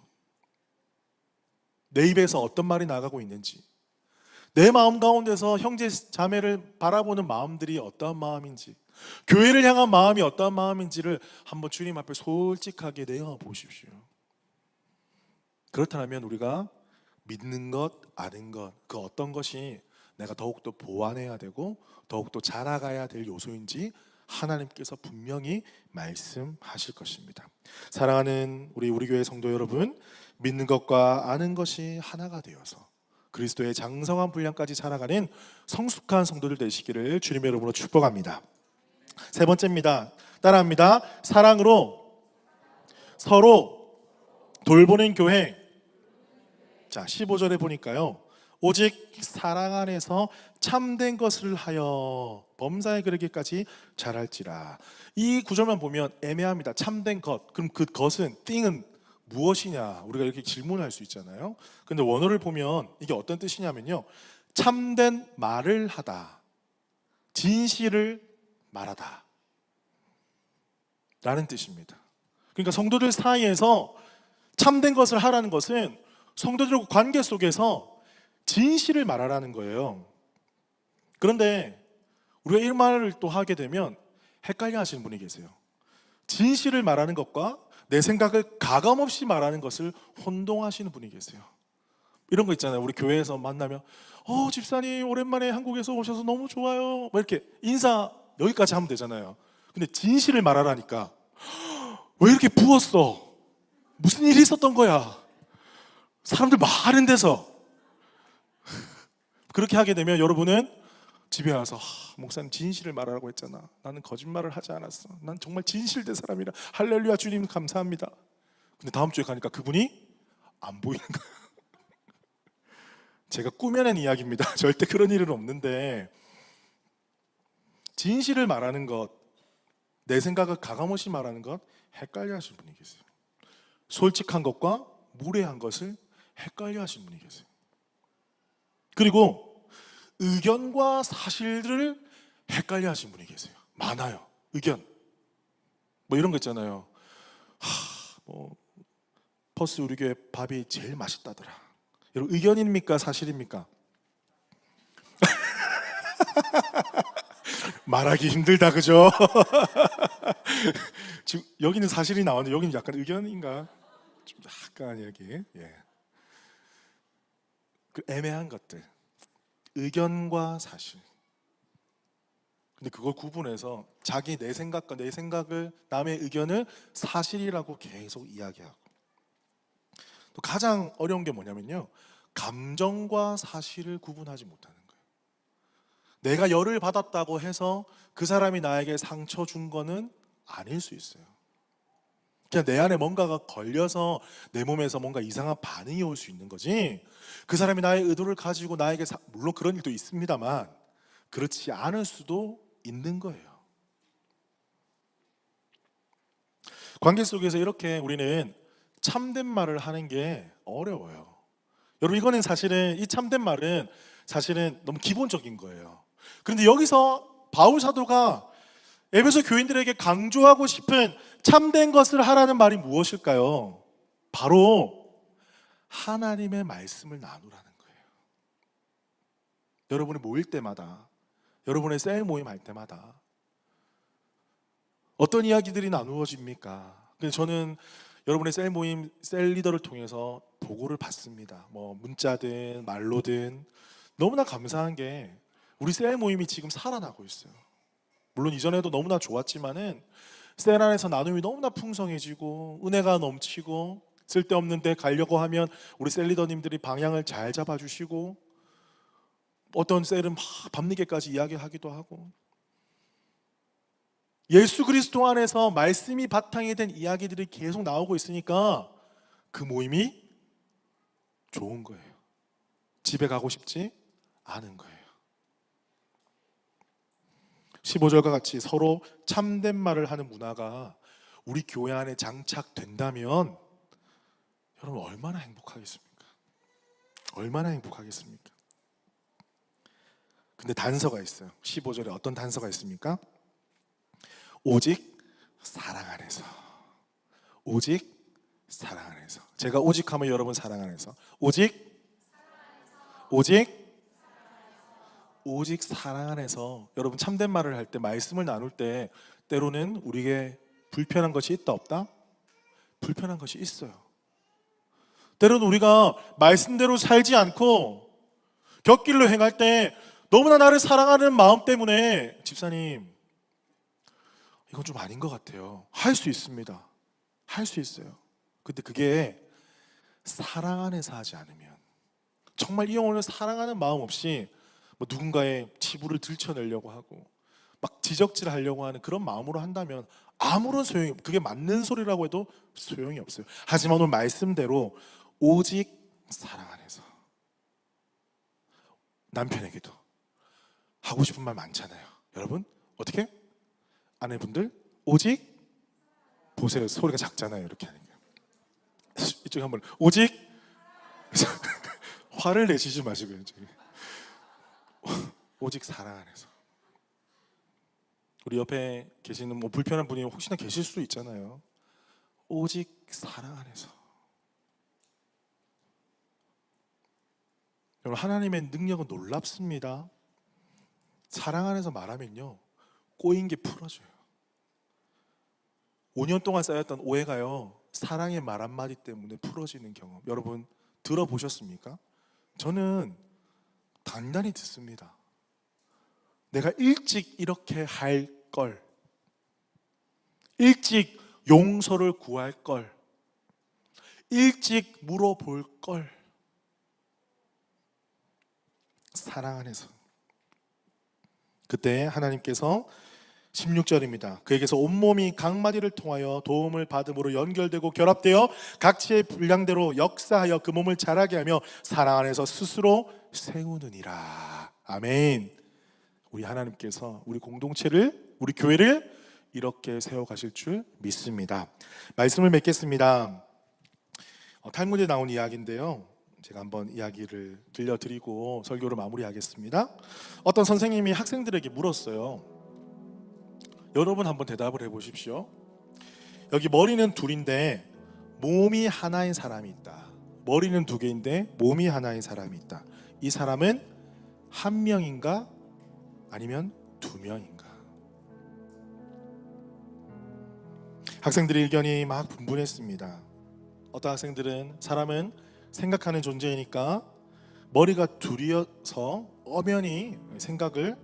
내 입에서 어떤 말이 나가고 있는지, 내 마음 가운데서 형제 자매를 바라보는 마음들이 어떠한 마음인지, 교회를 향한 마음이 어떠한 마음인지를 한번 주님 앞에 솔직하게 내어 보십시오. 그렇다면 우리가 믿는 것, 아는 것, 그 어떤 것이 내가 더욱더 보완해야 되고 더욱더 자라가야 될 요소인지 하나님께서 분명히 말씀하실 것입니다. 사랑하는 우리 교회 성도 여러분, 믿는 것과 아는 것이 하나가 되어서 그리스도의 장성한 분량까지 자라가는 성숙한 성도들 되시기를 주님의 이름으로 축복합니다. 세 번째입니다. 따라합니다. 사랑으로 서로 돌보는 교회. 자, 15절에 보니까요, 오직 사랑 안에서 참된 것을 하여 범사에 그르기까지 자랄지라. 이 구절만 보면 애매합니다. 참된 것, 그럼 그 것은, 띵은 무엇이냐, 우리가 이렇게 질문할 수 있잖아요. 근데 원어를 보면 이게 어떤 뜻이냐면요, 참된 말을 하다, 진실을 말하다 라는 뜻입니다. 그러니까 성도들 사이에서 참된 것을 하라는 것은 성도들과 관계 속에서 진실을 말하라는 거예요. 그런데 우리가 이 말을 또 하게 되면 헷갈려 하시는 분이 계세요. 진실을 말하는 것과 내 생각을 가감없이 말하는 것을 혼동하시는 분이 계세요. 이런 거 있잖아요. 우리 교회에서 만나면 집사님 오랜만에 한국에서 오셔서 너무 좋아요, 이렇게 인사 여기까지 하면 되잖아요. 근데 진실을 말하라니까 왜 이렇게 부었어? 무슨 일이 있었던 거야? 사람들 많은 데서 그렇게 하게 되면 여러분은 집에 와서 목사님 진실을 말하라고 했잖아. 나는 거짓말을 하지 않았어. 난 정말 진실된 사람이라. 할렐루야, 주님 감사합니다. 근데 다음 주에 가니까 그분이 안 보이는 거예요. 제가 꾸며낸 이야기입니다. 절대 그런 일은 없는데, 진실을 말하는 것, 내 생각을 가감없이 말하는 것 헷갈려 하시는 분이 계세요. 솔직한 것과 무례한 것을 헷갈려 하시는 분이 계세요. 그리고 의견과 사실들을 헷갈려 하시는 분이 계세요. 많아요. 의견 이런 거 있잖아요. 퍼스 우리 교회 밥이 제일 맛있다더라. 여러분, 의견입니까 사실입니까? 말하기 힘들다, 그죠? 지금 여기는 사실이 나오는데 여기는 약간 의견인가? 좀 약간 여기, 그 애매한 것들, 의견과 사실. 근데 그걸 구분해서 자기 내 생각과 내 생각을, 남의 의견을 사실이라고 계속 이야기하고, 또 가장 어려운 게 뭐냐면요, 감정과 사실을 구분하지 못하는 거예요. 내가 열을 받았다고 해서 그 사람이 나에게 상처 준 거는 아닐 수 있어요. 그냥 내 안에 뭔가가 걸려서 내 몸에서 뭔가 이상한 반응이 올 수 있는 거지, 그 사람이 나의 의도를 가지고 나에게 물론 그런 일도 있습니다만 그렇지 않을 수도 있는 거예요. 관계 속에서 이렇게 우리는 참된 말을 하는 게 어려워요. 여러분, 이거는 사실은 이 참된 말은 사실은 너무 기본적인 거예요. 그런데 여기서 바울 사도가 에베소 교인들에게 강조하고 싶은 참된 것을 하라는 말이 무엇일까요? 바로 하나님의 말씀을 나누라는 거예요. 여러분이 모일 때마다, 여러분의 셀 모임 할 때마다 어떤 이야기들이 나누어집니까? 그래서 저는 여러분의 셀 모임, 셀 리더를 통해서 보고를 받습니다. 뭐 문자든 말로든. 너무나 감사한 게 우리 셀 모임이 지금 살아나고 있어요. 물론 이전에도 너무나 좋았지만은 셀 안에서 나눔이 너무나 풍성해지고 은혜가 넘치고, 쓸데없는 데 가려고 하면 우리 셀 리더님들이 방향을 잘 잡아주시고, 어떤 셀은 막 밤늦게까지 이야기하기도 하고, 예수 그리스도 안에서 말씀이 바탕이 된 이야기들이 계속 나오고 있으니까 그 모임이 좋은 거예요. 집에 가고 싶지 않은 거예요. 15절과 같이 서로 참된 말을 하는 문화가 우리 교회 안에 장착된다면 여러분 얼마나 행복하겠습니까? 얼마나 행복하겠습니까? 근데 단서가 있어요. 15절에 어떤 단서가 있습니까? 오직 사랑 안에서. 오직 사랑 안에서. 제가 오직 하면 여러분 사랑 안에서. 오직 사랑 안에서. 여러분, 참된 말을 할 때, 말씀을 나눌 때 때로는 우리에게 불편한 것이 있다 없다? 불편한 것이 있어요. 때로는 우리가 말씀대로 살지 않고 곁길로 행할 때 너무나 나를 사랑하는 마음 때문에 집사님 이건 좀 아닌 것 같아요. 할 수 있습니다. 할 수 있어요. 근데 그게 사랑 안에서 하지 않으면, 정말 이 영혼을 사랑하는 마음 없이 뭐 누군가의 치부를 들춰내려고 하고 막 지적질하려고 하는 그런 마음으로 한다면 아무런 소용이 없어요. 그게 맞는 소리라고 해도 소용이 없어요. 하지만 오늘 말씀대로 오직 사랑 안에서. 남편에게도 하고 싶은 말 많잖아요. 여러분 어떻게? 아내분들 오직 보세요. 소리가 작잖아요. 이렇게 하는 게. 이쪽에 한번 오직 화를 내시지 마시고요. 저기. 오직 사랑 안에서. 우리 옆에 계시는 뭐 불편한 분이 혹시나 계실 수도 있잖아요. 오직 사랑 안에서. 여러분, 하나님의 능력은 놀랍습니다. 사랑 안에서 말하면요, 꼬인 게 풀어져요. 5년 동안 쌓였던 오해가요, 사랑의 말 한마디 때문에 풀어지는 경험 여러분 들어보셨습니까? 저는 단단히 듣습니다. 내가 일찍 이렇게 할 걸, 일찍 용서를 구할 걸, 일찍 물어볼 걸. 사랑 안에서. 그때 하나님께서 16절입니다. 그에게서 온몸이 각마디를 통하여 도움을 받음으로 연결되고 결합되어 각지의 분량대로 역사하여 그 몸을 자라게 하며 사랑 안에서 스스로 세우느니라. 아멘. 우리 하나님께서 우리 공동체를, 우리 교회를 이렇게 세워가실 줄 믿습니다. 말씀을 맺겠습니다. 탈무드에 나온 이야기인데요, 제가 한번 이야기를 들려드리고 설교를 마무리하겠습니다. 어떤 선생님이 학생들에게 물었어요. 여러분 한번 대답을 해보십시오. 여기 머리는 둘인데 몸이 하나인 사람이 있다. 머리는 두 개인데 몸이 하나인 사람이 있다. 이 사람은 한 명인가 아니면 두 명인가? 학생들의 의견이 막 분분했습니다. 어떤 학생들은 사람은 생각하는 존재이니까 머리가 둘이어서 엄연히 생각을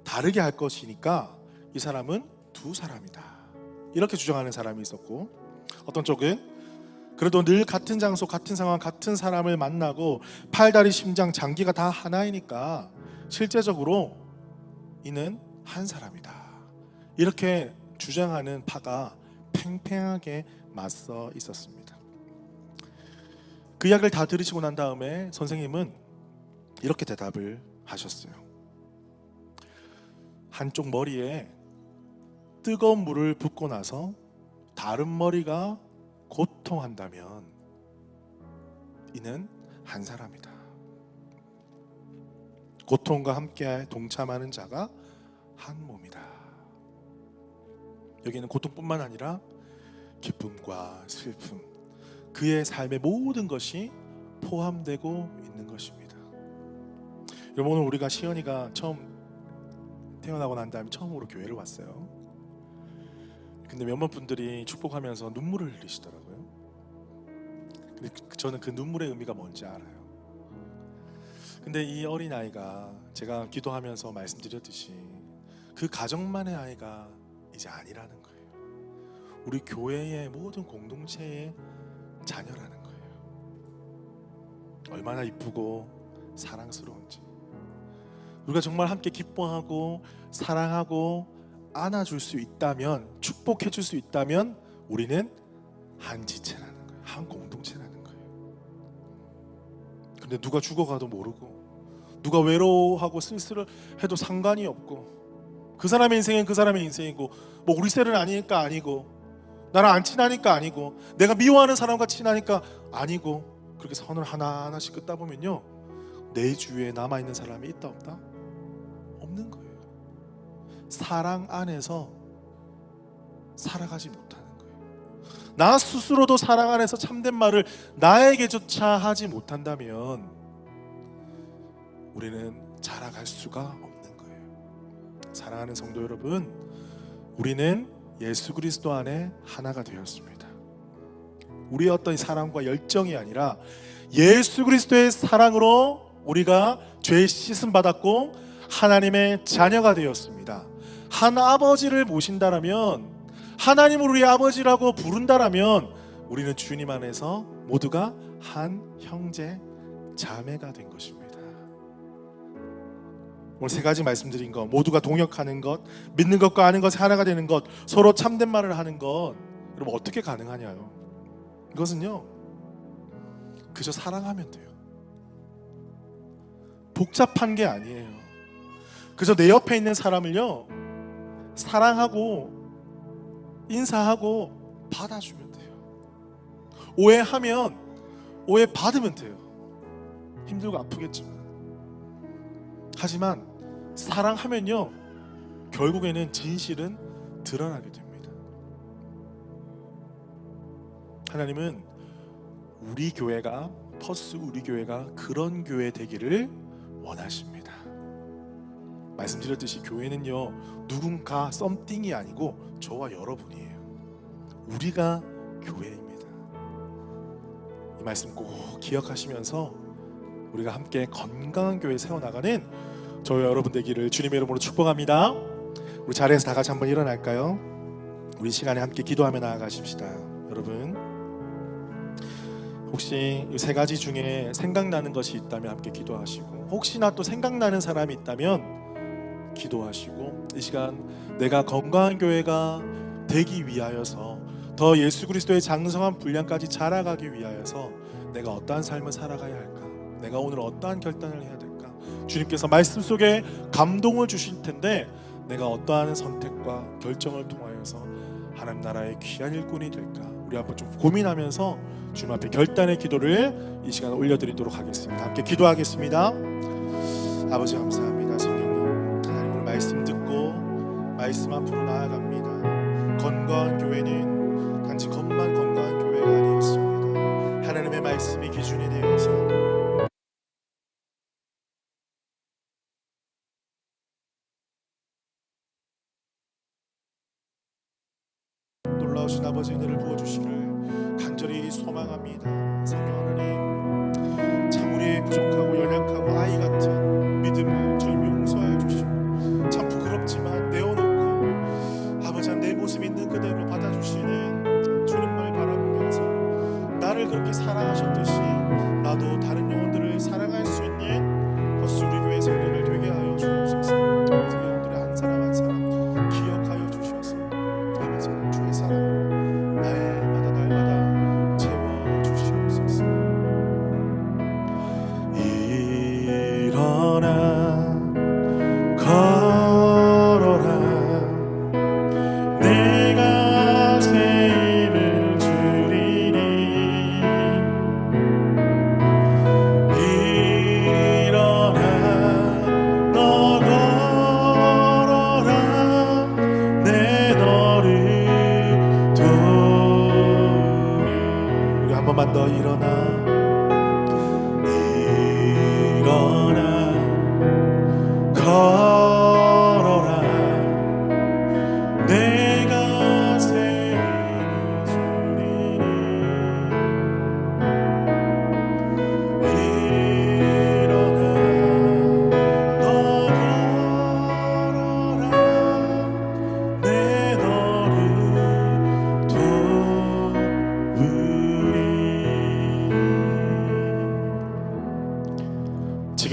다르게 할 것이니까 이 사람은 두 사람이다, 이렇게 주장하는 사람이 있었고, 어떤 쪽은 그래도 늘 같은 장소, 같은 상황, 같은 사람을 만나고 팔다리, 심장, 장기가 다 하나이니까 실제적으로 이는 한 사람이다, 이렇게 주장하는 파가 팽팽하게 맞서 있었습니다. 그 이야기를 다 들으시고 난 다음에 선생님은 이렇게 대답을 하셨어요. 한쪽 머리에 뜨거운 물을 붓고 나서 다른 머리가 고통한다면 이는 한 사람이다. 고통과 함께 동참하는 자가 한 몸이다. 여기는 고통뿐만 아니라 기쁨과 슬픔, 그의 삶의 모든 것이 포함되고 있는 것입니다. 여러분, 오늘 우리가 시연이가 처음 태어나고 난 다음에 처음으로 교회를 왔어요. 근데 몇몇 분들이 축복하면서 눈물을 흘리시더라고요. 근데 저는 그 눈물의 의미가 뭔지 알아요. 근데 이 어린아이가 제가 기도하면서 말씀드렸듯이 그 가정만의 아이가 이제 아니라는 거예요. 우리 교회의 모든 공동체의 자녀라는 거예요. 얼마나 이쁘고 사랑스러운지, 우리가 정말 함께 기뻐하고 사랑하고 안아줄 수 있다면, 축복해 줄 수 있다면 우리는 한 지체라는 거예요. 한 공동체라는 거예요. 근데 누가 죽어가도 모르고 누가 외로워하고 쓸쓸해도 상관이 없고, 그 사람의 인생은 그 사람의 인생이고, 뭐 우리 셀은 아니니까 아니고, 나랑 안 친하니까 아니고, 내가 미워하는 사람과 친하니까 아니고, 그렇게 선을 하나하나씩 긋다 보면요, 내 주위에 남아있는 사람이 있다 없다? 없는 거예요. 사랑 안에서 살아가지 못하는 거예요. 나 스스로도 사랑 안에서 참된 말을 나에게조차 하지 못한다면 우리는 자라갈 수가 없는 거예요. 사랑하는 성도 여러분, 우리는 예수 그리스도 안에 하나가 되었습니다. 우리의 어떤 사랑과 열정이 아니라 예수 그리스도의 사랑으로 우리가 죄 씻음 받았고 하나님의 자녀가 되었습니다. 한 아버지를 모신다라면, 하나님을 우리 아버지라고 부른다라면 우리는 주님 안에서 모두가 한 형제 자매가 된 것입니다. 오늘 세 가지 말씀드린 것, 모두가 동역하는 것, 믿는 것과 아는 것이 하나가 되는 것, 서로 참된 말을 하는 것, 여러분 어떻게 가능하냐요? 이것은요, 그저 사랑하면 돼요. 복잡한 게 아니에요. 그저 내 옆에 있는 사람을요, 사랑하고 인사하고 받아주면 돼요. 오해하면 오해 받으면 돼요. 힘들고 아프겠지만. 하지만 사랑하면요, 결국에는 진실은 드러나게 됩니다. 하나님은 우리 교회가, 퍼스 우리 교회가 그런 교회 되기를 원하십니다. 말씀드렸듯이 교회는요, 누군가 썸띵이 아니고 저와 여러분이에요. 우리가 교회입니다. 이 말씀 꼭 기억하시면서 우리가 함께 건강한 교회 세워나가는 저와 여러분 되기를 주님의 이름으로 축복합니다. 우리 자리에서 다 같이 한번 일어날까요? 우리 시간에 함께 기도하며 나아가십시다. 여러분, 혹시 이 세 가지 중에 생각나는 것이 있다면 함께 기도하시고, 혹시나 또 생각나는 사람이 있다면 기도하시고, 이 시간 내가 건강한 교회가 되기 위하여서, 더 예수 그리스도의 장성한 분량까지 자라가기 위하여서 내가 어떠한 삶을 살아가야 할까? 내가 오늘 어떠한 결단을 해야 될까? 주님께서 말씀 속에 감동을 주실 텐데, 내가 어떠한 선택과 결정을 통하여서 하나님 나라의 귀한 일꾼이 될까? 우리 한번 좀 고민하면서 주님 앞에 결단의 기도를 이 시간에 올려드리도록 하겠습니다. 함께 기도하겠습니다. 아버지 감사합니다. 성령님, 하나님 오늘 말씀 듣고 말씀 앞으로 나아갑니다. 건강한 교회는 단지 겉만 건강한 교회가 아니었습니다. 하나님의 말씀이 기준이 되어서 놀라우신 아버지 은혜를 부어주시를 간절히 소망합니다. 성령 하나님, 참 우리의 부족하고 연약하고 아이 같은 믿음을 주님 용서하여 주시고, 참 부끄럽지만 내어놓고 아버지 내 모습 있는 그대로 받아주시는 주님을 바라보면서 나를 그렇게 사랑하셨듯이 나도 다른 영혼들을 사랑할 수 있는 버스 우리 교회 성도들 되게 하여 주옵소서. 아버지 영혼들의 한 사람 한 사람 기억하여 주셔서 아버지 주의 사랑으로 날마다 날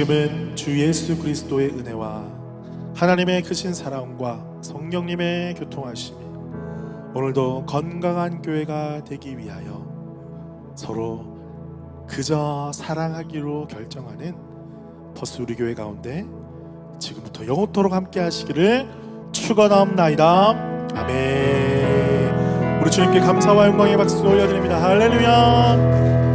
지금은 주 예수 그리스도의 은혜와 하나님의 크신 사랑과 성령님의 교통하심이 오늘도 건강한 교회가 되기 위하여 서로 그저 사랑하기로 결정하는 버스 우리 교회 가운데 지금부터 영원토록 함께 하시기를 축원하옵나이다. 아멘. 우리 주님께 감사와 영광의 박수 올려드립니다. 할렐루야.